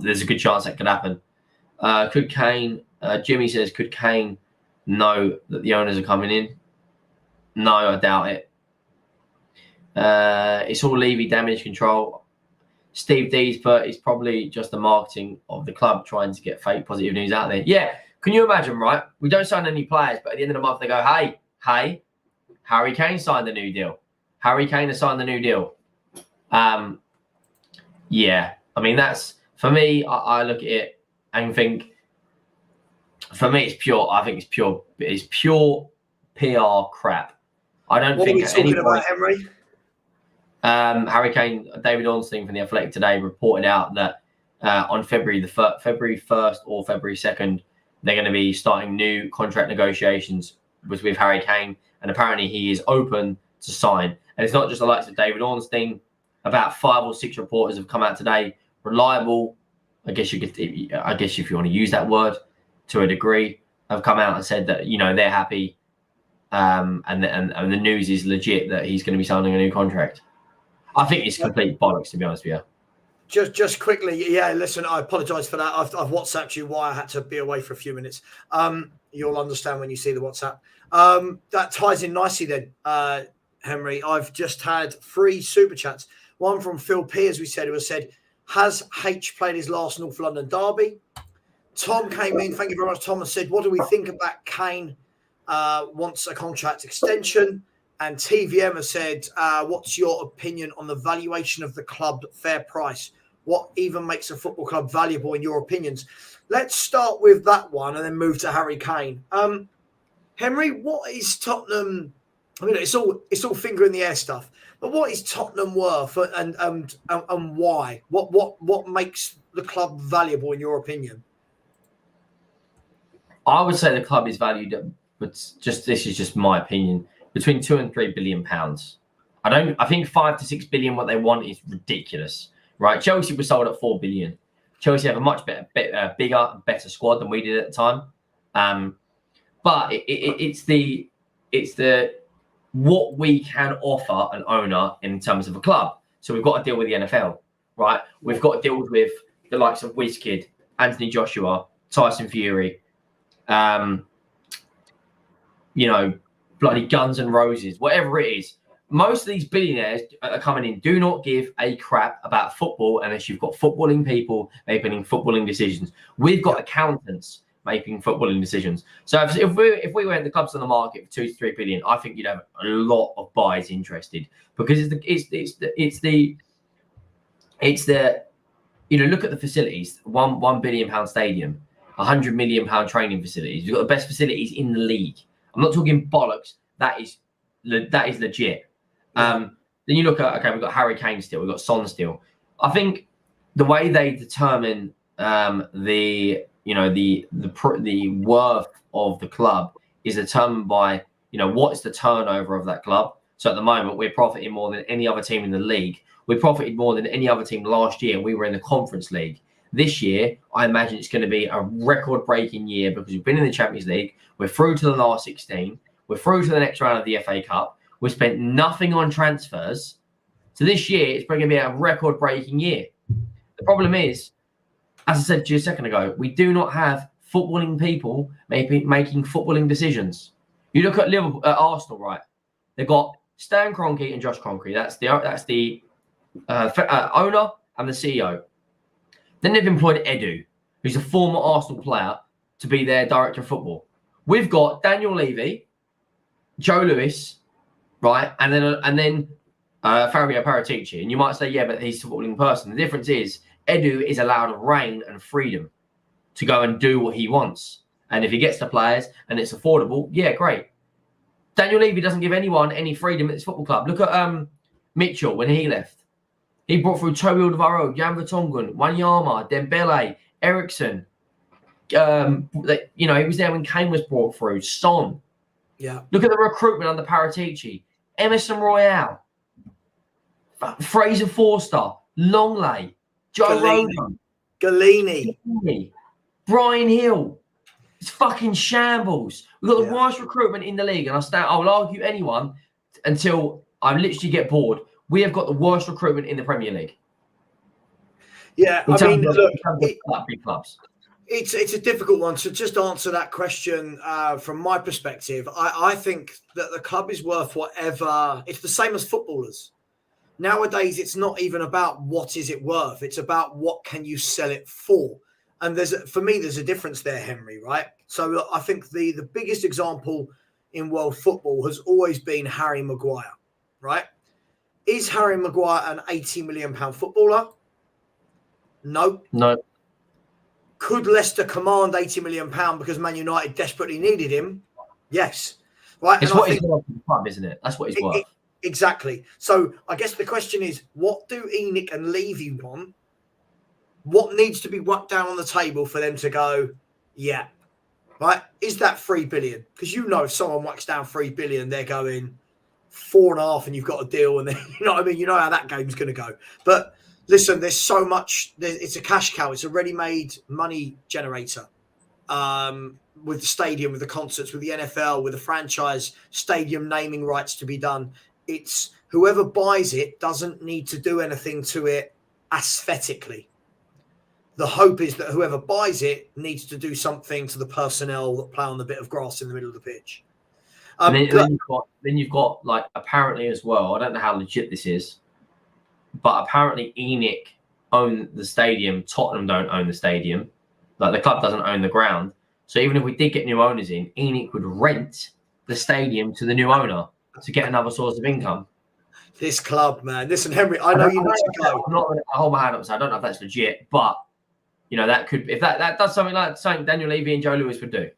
there's a good chance that could happen. Could Kane, Jimmy says, could Kane know that the owners are coming in? No, I doubt it. It's all Levy damage control. Steve D's put, it's probably just the marketing of the club trying to get fake positive news out there. Yeah, can you imagine, right? We don't sign any players, but at the end of the month, they go, hey, Harry Kane signed the new deal. Harry Kane has signed the new deal. Yeah, I mean, that's, for me, I look at it and think, for me, it's pure, I think it's pure PR crap. I don't think at any point, Henry? Harry Kane, David Ornstein from The Athletic today reported out that on February 1st or February 2nd, they're going to be starting new contract negotiations with Harry Kane, and apparently he is open to sign. And it's not just the likes of David Ornstein. About 5 or 6 reporters have come out today, reliable, I guess if you want to use that word to a degree, have come out and said that they're happy, and the news is legit that he's going to be signing a new contract. I think it's complete bollocks, to be honest with you. Just quickly, yeah, listen, I apologise for that. I've WhatsApped you why I had to be away for a few minutes. You'll understand when you see the WhatsApp. That ties in nicely then, Henry. I've just had 3 super chats. One from Phil P, as we said, who said, has H played his last North London derby? Tom came in. Thank you very much, Tom, and said, what do we think about Kane wants a contract extension? And TVM has said, what's your opinion on the valuation of the club fair price? What even makes a football club valuable in your opinions? Let's start with that one and then move to Harry Kane. Henry, what is Tottenham? I mean, it's all finger in the air stuff. But what is Tottenham worth and why? What makes the club valuable in your opinion? I would say the club is valued but this is just my opinion, between £2 and £3 billion. I think 5 to 6 billion what they want is ridiculous, right? Chelsea was sold at 4 billion. Chelsea have a much bigger, better squad than we did at the time. But it's the what we can offer an owner in terms of a club. So we've got to deal with the NFL, right? We've got to deal with the likes of WizKid, Anthony Joshua, Tyson Fury, bloody Guns and Roses, whatever it is. Most of these billionaires are coming in do not give a crap about football unless you've got footballing people making footballing decisions. We've got accountants making footballing decisions. So if we went the clubs on the market for 2 to 3 billion, I think you'd have a lot of buyers interested, because it's the look at the facilities. £1 billion stadium, £100 million training facilities. You've got the best facilities in the league. I'm not talking bollocks. That is legit. Then you look at, we've got Harry Kane still, we've got Son still. I think the way they determine the worth of the club is determined by what is the turnover of that club. So at the moment, we're profiting more than any other team in the league. We profited more than any other team last year. We were in the Conference League. This year, I imagine it's going to be a record-breaking year, because we've been in the Champions League. We're through to the last 16. We're through to the next round of the FA Cup. We spent nothing on transfers. So this year, it's going to be a record-breaking year. The problem is, as I said to you a second ago, we do not have footballing people making footballing decisions. You look at Arsenal, right? They've got Stan Kroenke and Josh Kroenke. That's the owner and the CEO. Then they've employed Edu, who's a former Arsenal player, to be their director of football. We've got Daniel Levy, Joe Lewis, right, and then Fabio Paratici. And you might say, yeah, but he's a footballing person. The difference is Edu is allowed reign and freedom to go and do what he wants. And if he gets the players and it's affordable, yeah, great. Daniel Levy doesn't give anyone any freedom at this football club. Look at Mitchell when he left. He brought through Toby Alderweireld, Jan Vertonghen, Wanyama, Dembele, Ericsson. He was there when Kane was brought through. Son. Yeah. Look at the recruitment under Paratici. Emerson Royale, Fraser Forster, Longley, Joe Rogan, Galini, Brian Hill. It's fucking shambles. We've got the worst recruitment in the league, and I will argue anyone until I literally get bored. We have got the worst recruitment in the Premier League. Yeah, Big clubs. It's a difficult one to just answer that question from my perspective. I think that the club is worth whatever. It's the same as footballers. Nowadays, it's not even about what is it worth. It's about what can you sell it for. And for me, there's a difference there, Henry, right? So I think the biggest example in world football has always been Harry Maguire, right? Is Harry Maguire an £80 million footballer? No. Could Leicester command £80 million because Man United desperately needed him? Yes. Right. It's what he's worth for the club, isn't it? That's what he's worth. Exactly. So I guess the question is, what do ENIC and Levy want? What needs to be whacked down on the table for them to go, yeah, right? Is that 3 billion? Because if someone whacks down 3 billion, they're going 4.5 and you've got a deal, and then you know what I mean? You know how that game's going to go. But listen, there's so much. It's a cash cow. It's a ready-made money generator. With the stadium, with the concerts, with the NFL, with the franchise stadium naming rights to be done. It's whoever buys it doesn't need to do anything to it aesthetically. The hope is that whoever buys it needs to do something to the personnel that play on the bit of grass in the middle of the pitch. Then you've got like, apparently as well, I don't know how legit this is, but apparently ENIC own the stadium. Tottenham don't own the stadium. Like, the club doesn't own the ground. So even if we did get new owners in, ENIC would rent the stadium to the new owner to get another source of income. This club, man. Listen, Henry, I know you need to go. I'm not going to hold my hand up, so I don't know if that's legit, but that could, if that does something like something Daniel Levy and Joe Lewis would do.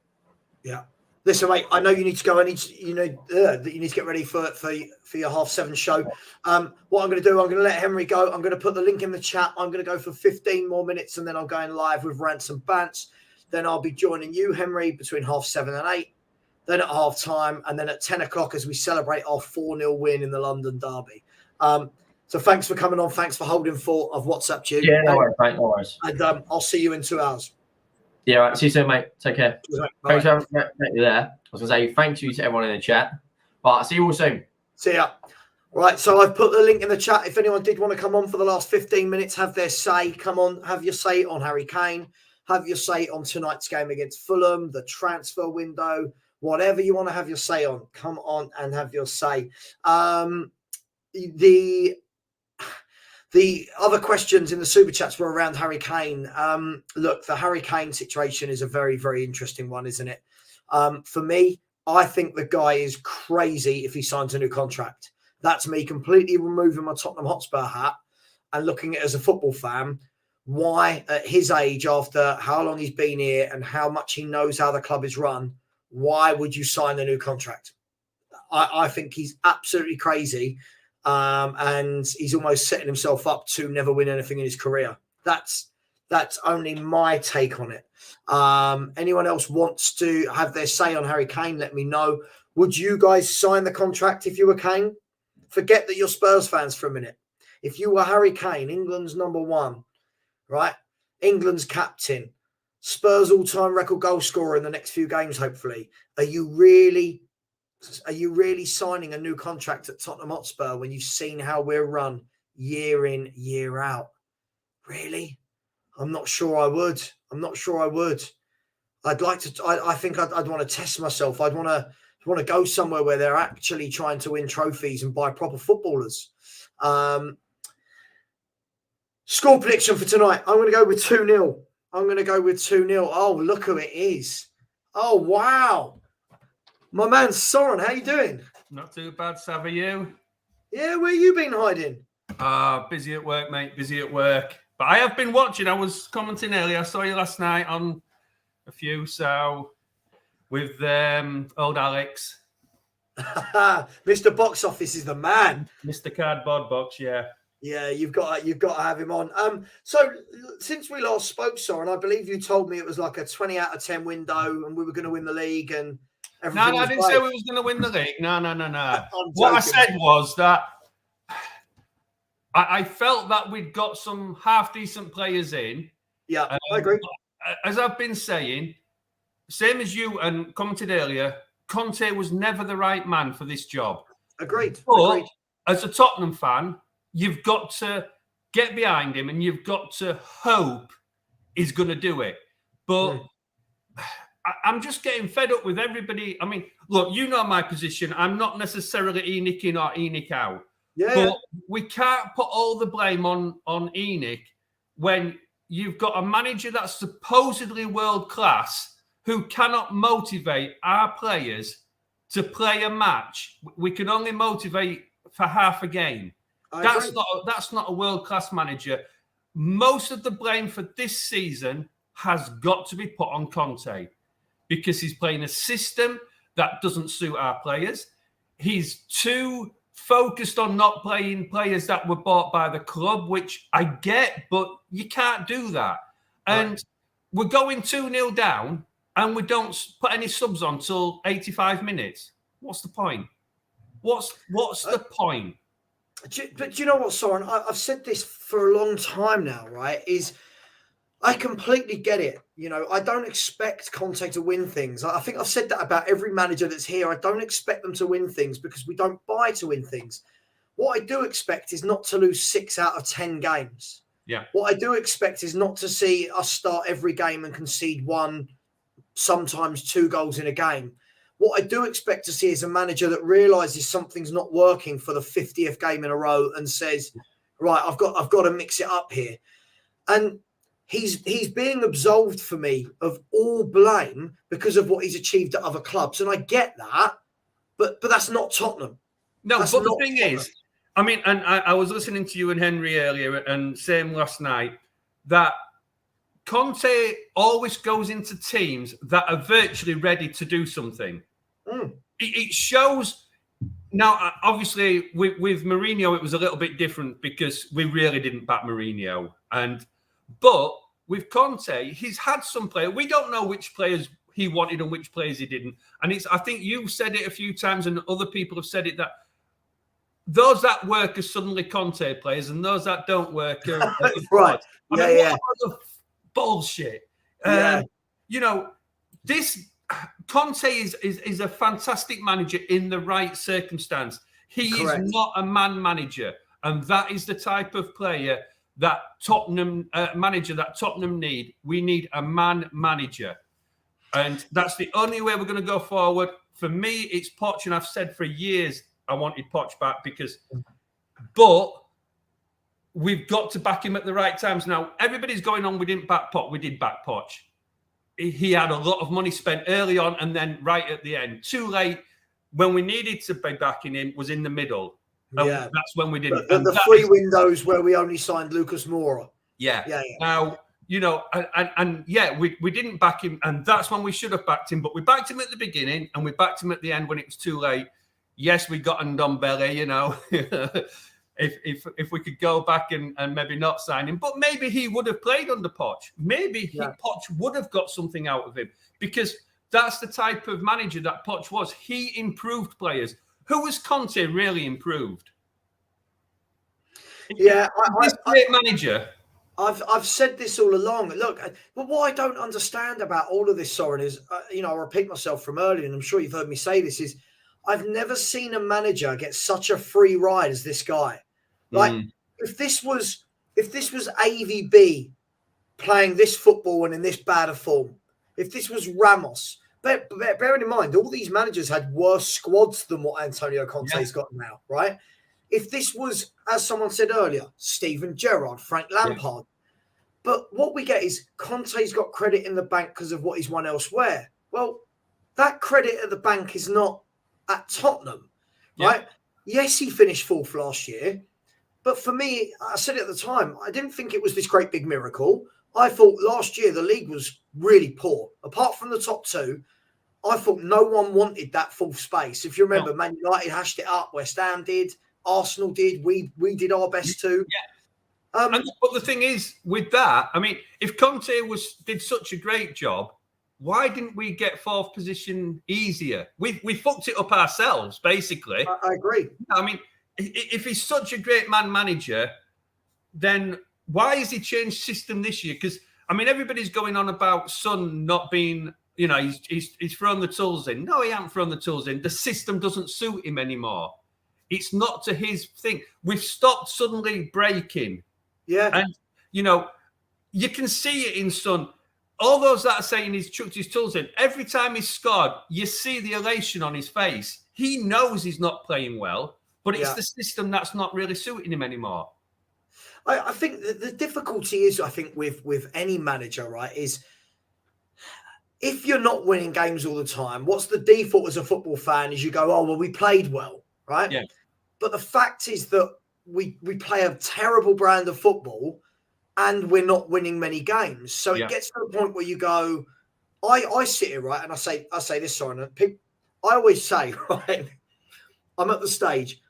Yeah. Listen, mate, I know you need to go. That you need to get ready for your 7:30 show. What I'm going to do, I'm going to let Henry go. I'm going to put the link in the chat. I'm going to go for 15 more minutes, and then I'm going live with Rants and Bants. Then I'll be joining you, Henry, between 7:30 and 8. then at half-time, and then at 10 o'clock as we celebrate our 4-0 win in the London derby. So thanks for coming on. Thanks for holding fort. I've WhatsApped you. Yeah, no worries, mate. No worries. And I'll see you in 2 hours. Yeah, right. See you soon, mate. Take care. Bye. Thanks for having me there. I was going to say thank you to everyone in the chat. But I'll see you all soon. See ya. Right, so I've put the link in the chat. If anyone did want to come on for the last 15 minutes, have their say, come on, have your say on Harry Kane, have your say on tonight's game against Fulham, the transfer window, whatever you want to have your say on, come on and have your say. The other questions in the super chats were around Harry Kane. Look, the Harry Kane situation is a very, very interesting one, isn't it? For me, I think the guy is crazy if he signs a new contract. That's me completely removing my Tottenham Hotspur hat and looking at it as a football fan. Why, at his age, after how long he's been here and how much he knows how the club is run, why would you sign a new contract? I think he's absolutely crazy. And he's almost setting himself up to never win anything in his career. That's only my take on it. Anyone else wants to have their say on Harry Kane, let me know. Would you guys sign the contract if you were Kane? Forget that you're Spurs fans for a minute. If you were Harry Kane, England's number one, right? England's captain, Spurs all-time record goal scorer in the next few games, hopefully. Are you really signing a new contract at Tottenham Hotspur when you've seen how we're run year in, year out? Really? I'm not sure I would. I'd like to. I think I'd want to test myself. I'd want to go somewhere where they're actually trying to win trophies and buy proper footballers. Score prediction for tonight. I'm going to go with 2-0. Oh, look who it is. Oh, wow. My man, Soren, how you doing? Not too bad, Savva, you? Yeah, where you been hiding? Busy at work, mate. Busy at work. But I have been watching. I was commenting earlier. I saw you last night on a few. So with old Alex. Mr. Box Office is the man. Mr. Cardboard Box, yeah. Yeah, you've got to have him on. So since we last spoke, Soren, I believe you told me it was like a 20 out of 10 window and we were going to win the league and no, I didn't say we was going to win the league. No. What I said was that I felt that we'd got some half-decent players in. Yeah, I agree. As I've been saying, same as you and commented earlier, Conte was never the right man for this job. Agreed. But as a Tottenham fan, you've got to get behind him and you've got to hope he's going to do it. But I'm just getting fed up with everybody. I mean, look, you know my position. I'm not necessarily ENIC in or ENIC out. Yeah. But we can't put all the blame on ENIC when you've got a manager that's supposedly world class who cannot motivate our players to play a match. We can only motivate for half a game. That's not a world class manager. Most of the blame for this season has got to be put on Conte because he's playing a system that doesn't suit our players. He's too focused on not playing players that were bought by the club, which I get, but you can't do that. And we're going 2-0 down and we don't put any subs on till 85 minutes. What's the point? What's the point? But do you know what, Soren? I've said this for a long time now, right? I completely get it. You know, I don't expect Conte to win things. I think I've said that about every manager that's here. I don't expect them to win things because we don't buy to win things. What I do expect is not to lose 6 out of 10 games. Yeah. What I do expect is not to see us start every game and concede 1, sometimes 2 goals in a game. What I do expect to see is a manager that realises something's not working for the 50th game in a row and says, right, I've got to mix it up here. And he's being absolved for me of all blame because of what he's achieved at other clubs. And I get that, but that's not Tottenham. No, That's but the not thing Tottenham. is, I mean, and I was listening to you and Henry earlier and same last night, that Conte always goes into teams that are virtually ready to do something. It shows. Now, obviously, with Mourinho, it was a little bit different because we really didn't back Mourinho. But with Conte, he's had some players. We don't know which players he wanted and which players he didn't. And I think you've said it a few times and other people have said it, that those that work are suddenly Conte players and those that don't work are right. What other bullshit. This Conte is a fantastic manager in the right circumstance. He Correct. is not a man manager, and that is the type of player that Tottenham need. We need a man manager, and that's the only way we're going to go forward. For me, it's Poch, and I've said for years I wanted Poch back but we've got to back him at the right times. Now, everybody's going on, we didn't back Poch. We did back Poch. He had a lot of money spent early on and then right at the end. Too late, when we needed to be backing him, was in the middle. Yeah. That's when we didn't. The three windows where we only signed Lucas Moura. Yeah. Now, we didn't back him, and that's when we should have backed him. But we backed him at the beginning and we backed him at the end when it was too late. Yes, we got Ndombele, if we could go back and maybe not sign him. But maybe he would have played under Poch. Maybe Poch would have got something out of him, because that's the type of manager that Poch was. He improved players. Who was Conte really improved? Yeah. Great manager. I've said this all along. Look, but what I don't understand about all of this, Soren, is, I'll repeat myself from earlier, and I'm sure you've heard me say this, is I've never seen a manager get such a free ride as this guy. Like, if this was AVB playing this football and in this bad a form, if this was Ramos, bearing in mind, all these managers had worse squads than what Antonio Conte's got now, right? If this was, as someone said earlier, Steven Gerrard, Frank Lampard, but what we get is Conte's got credit in the bank because of what he's won elsewhere. Well, that credit at the bank is not at Tottenham, right? Yes, he finished fourth last year. But for me, I said it at the time, I didn't think it was this great big miracle. I thought last year the league was really poor. Apart from the top two, I thought no one wanted that fourth space. If you remember, Man United hashed it up, West Ham did, Arsenal did, we did our best too. Yeah. But the thing is, with that, I mean, if Conte did such a great job, why didn't we get fourth position easier? We fucked it up ourselves, basically. I agree. I mean, if he's such a great manager, then why has he changed system this year? Because, I mean, everybody's going on about Son not being, he's thrown the tools in. No, he hasn't thrown the tools in. The system doesn't suit him anymore. It's not to his thing. We've stopped suddenly breaking. Yeah. And, you can see it in Son. All those that are saying he's chucked his tools in, every time he's scored, you see the elation on his face. He knows he's not playing well, but it's the system that's not really suiting him anymore. I think the difficulty is, I think, with any manager, right, is if you're not winning games all the time, what's the default as a football fan is you go, oh, well, we played well, right? Yeah. But the fact is that we play a terrible brand of football and we're not winning many games. So it gets to the point where you go, I sit here, right, and I say this, sorry, I always say, right, I'm at the stage,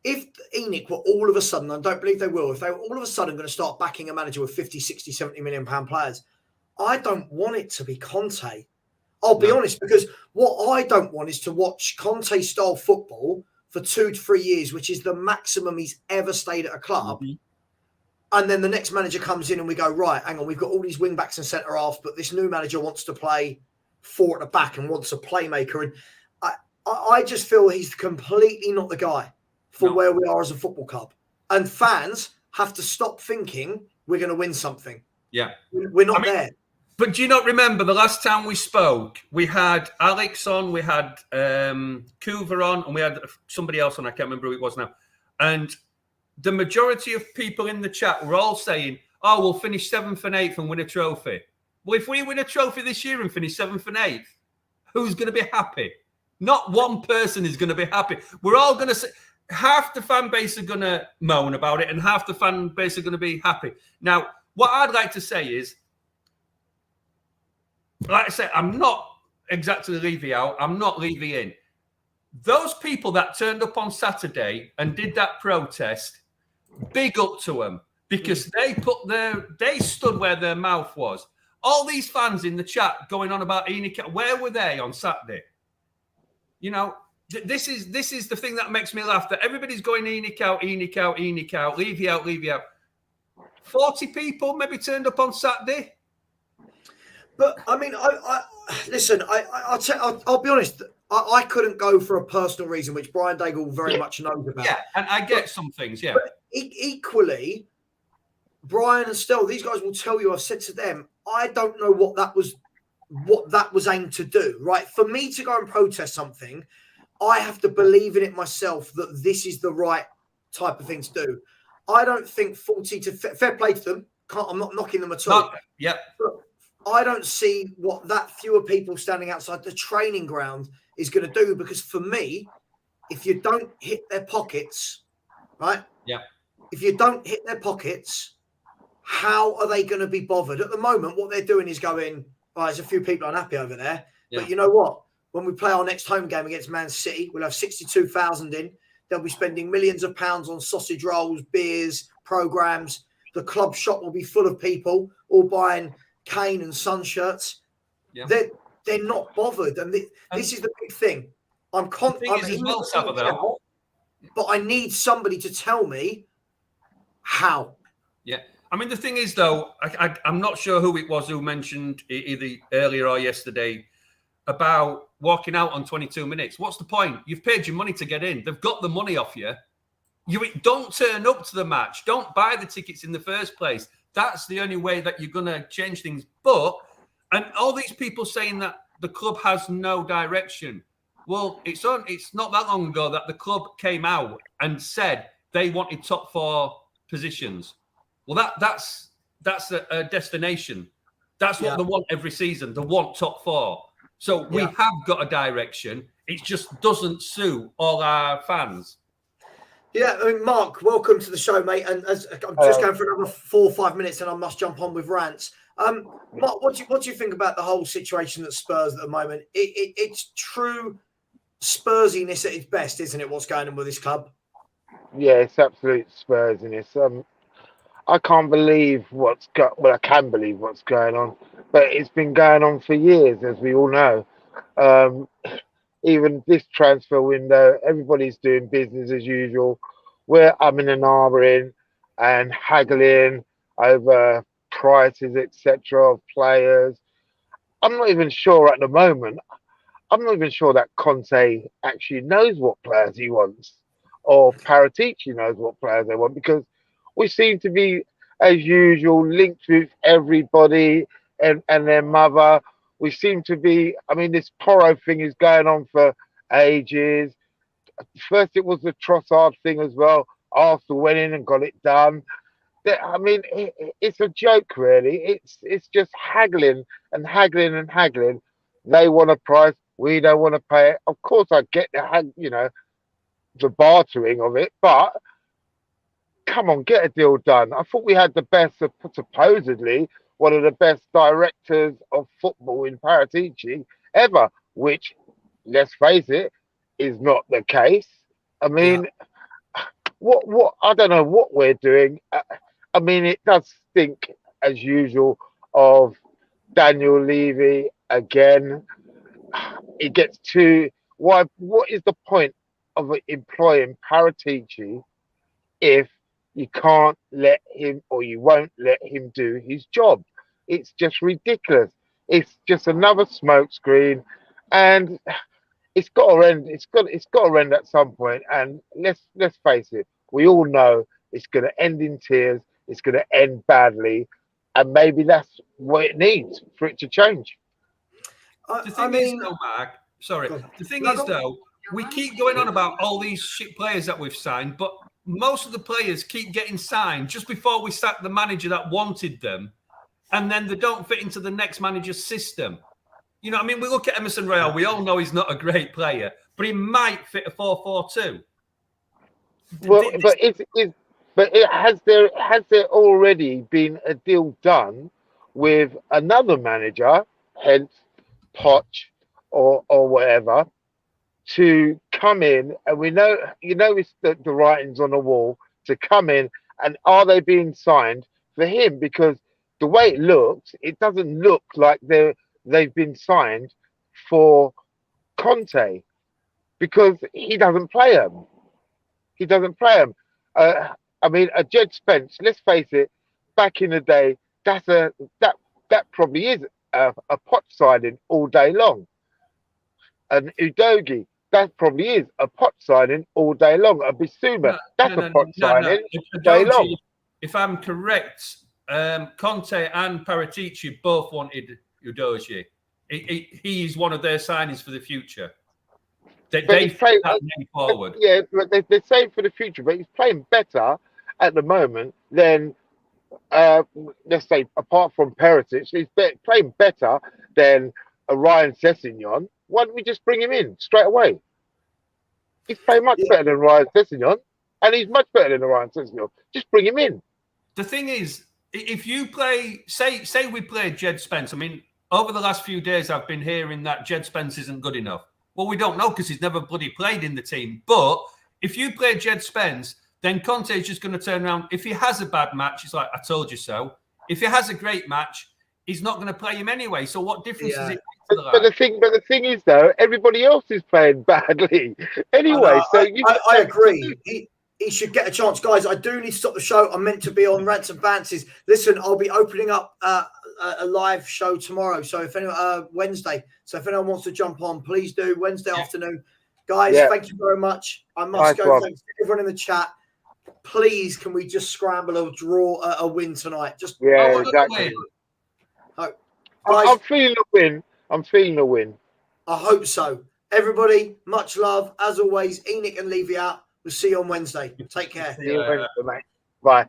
if ENIC were all of a sudden, I don't believe they will, if they were all of a sudden going to start backing a manager with 50, 60, 70 million pound players, I don't want it to be Conte. I'll be honest, because what I don't want is to watch Conte-style football for 2 to 3 years, which is the maximum he's ever stayed at a club. Mm-hmm. And then the next manager comes in and we go, right, hang on, we've got all these wing-backs and centre-halves, but this new manager wants to play 4 at the back and wants a playmaker. And I just feel he's completely not the guy for where we are as a football club. And fans have to stop thinking we're going to win something. Yeah. We're not there. But do you not remember the last time we spoke, we had Alex on, we had Coover on, and we had somebody else on, I can't remember who it was now. And the majority of people in the chat were all saying, oh, we'll finish 7th and 8th and win a trophy. Well, if we win a trophy this year and finish 7th and 8th, who's going to be happy? Not one person is going to be happy. We're all going to say, half the fan base are going to moan about it and half the fan base are going to be happy. Now, what I'd like to say is, like I said, I'm not exactly Levy out. I'm not Levy in. Those people that turned up on Saturday and did that protest, big up to them, because they stood where their mouth was. all these fans in the chat going on about ENIC, where were they on Saturday? You know, this is the thing that makes me laugh, that everybody's going ENIC out, ENIC out, ENIC out, leave you out, leave you out. 40 people maybe turned up on Saturday. But I mean, listen. I'll be honest. I couldn't go for a personal reason, which Brian Daigle very much knows about. Yeah, and I get some things. Yeah, but equally, Brian and Stell, these guys will tell you. I've said to them, I don't know what that was aimed to do. Right? For me to go and protest something, I have to believe in it myself that this is the right type of thing to do. I don't think 40 to fair play to them. I'm not knocking them at all. Yeah. I don't see what that fewer people standing outside the training ground is going to do, because for me, if you don't hit their pockets, right? Yeah. If you don't hit their pockets, how are they going to be bothered? At the moment, what they're doing is going, oh, there's a few people unhappy over there. Yeah. But you know what? When we play our next home game against Man City, we'll have 62,000 in. They'll be spending millions of pounds on sausage rolls, beers, programmes. The club shop will be full of people all buying Kane and Sun shirts. Yeah. They're not bothered, and this is the big thing. I'm confident as well, Savva, but I need somebody to tell me how. Yeah, I mean the thing is though, I'm not sure who it was who mentioned either earlier or yesterday about walking out on 22 minutes. What's the point? You've paid your money to get in. They've got the money off you. You don't turn up to the match. Don't buy the tickets in the first place. That's the only way that you're going to change things. And all these people saying that the club has no direction. Well, it's not that long ago that the club came out and said they wanted top 4 positions. Well, that's a destination. That's what they want every season. They want top 4. So we have got a direction. It just doesn't suit all our fans. Yeah, I mean, Mark, welcome to the show, mate. And as I'm just going for another 4 or 5 minutes, and I must jump on with rants. Mark, what do you think about the whole situation at Spurs at the moment? It's true Spursiness at its best, isn't it? What's going on with this club? Yeah, it's absolute Spursiness. I can't believe I can believe what's going on, but it's been going on for years, as we all know. Even this transfer window, everybody's doing business as usual. We're umming and ahhing and haggling over prices, etc., of players. I'm not even sure at the moment. I'm not even sure that Conte actually knows what players he wants, or Paratici knows what players they want, because we seem to be, as usual, linked with everybody and their mother. We seem to be, I mean, this Porro thing is going on for ages. First, it was the Trossard thing as well. Arsenal went in and got it done. I mean, it's a joke, really. It's just haggling and haggling and haggling. They want a price. We don't want to pay it. Of course, I get the bartering of it, but come on, get a deal done. I thought we had the best, supposedly, one of the best directors of football in Paratici ever, which, let's face it, is not the case. I mean, what I don't know what we're doing. I mean, it does stink, as usual, of Daniel Levy again. It gets to what is the point of employing Paratici if you can't let him, or you won't let him, do his job? It's just ridiculous. It's just another smokescreen, and it's got to end. It's got to end at some point. And let's face it, we all know it's going to end in tears. It's going to end badly, and maybe that's what it needs for it to change. The thing is, though, Mark. Sorry. The thing is, though, we keep going on about all these shit players that we've signed, but most of the players keep getting signed just before we sack the manager that wanted them, and then they don't fit into the next manager's system. You know, I mean, we look at Emerson Royal. We all know he's not a great player, but he might fit a 4-4-2. Well, has there already been a deal done with another manager, hence Poch or whatever, to come in? And we know, it's the writings on the wall to come in. And are they being signed for him? Because the way it looks, it doesn't look like they've been signed for Conte, because he doesn't play them. He doesn't play them. I mean, a Jed Spence, let's face it, back in the day, that probably is a pot signing all day long. An Udogi, that probably is a pot signing all day long. A Bissouma, that's a pot signing all day long. If I'm correct, Conte and Paratici both wanted Udogi. He is one of their signings for the future. They played that name forward. Yeah, but they're saying for the future, but he's playing better at the moment than, let's say, apart from Perisic, he's playing better than a Ryan Sessegnon. Why don't we just bring him in straight away? He's playing much better than Ryan Sessegnon, and he's much better than Ryan Sessegnon. Just bring him in. The thing is, if you play, say we play Jed Spence. I mean, over the last few days, I've been hearing that Jed Spence isn't good enough. Well, we don't know because he's never bloody played in the team. But if you play Jed Spence, then Conte is just going to turn around. If he has a bad match, he's like, I told you so. If he has a great match, he's not going to play him anyway. So what difference does it make to the but the thing is, though, everybody else is playing badly anyway. I agree. He should get a chance. Guys, I do need to stop the show. I'm meant to be on Rants and Fancies. Listen, I'll be opening up a live show tomorrow. So if anyone, Wednesday. So if anyone wants to jump on, please do. Wednesday afternoon. Guys, thank you very much. I must go. Thanks to everyone in the chat. Please, can we just scramble or draw a win tonight? Just exactly. I'm feeling a win. I'm feeling a win. I hope so. Everybody, much love. As always, Enoch and Levy out. We'll see you on Wednesday. Take care. See you Wednesday, mate. Bye.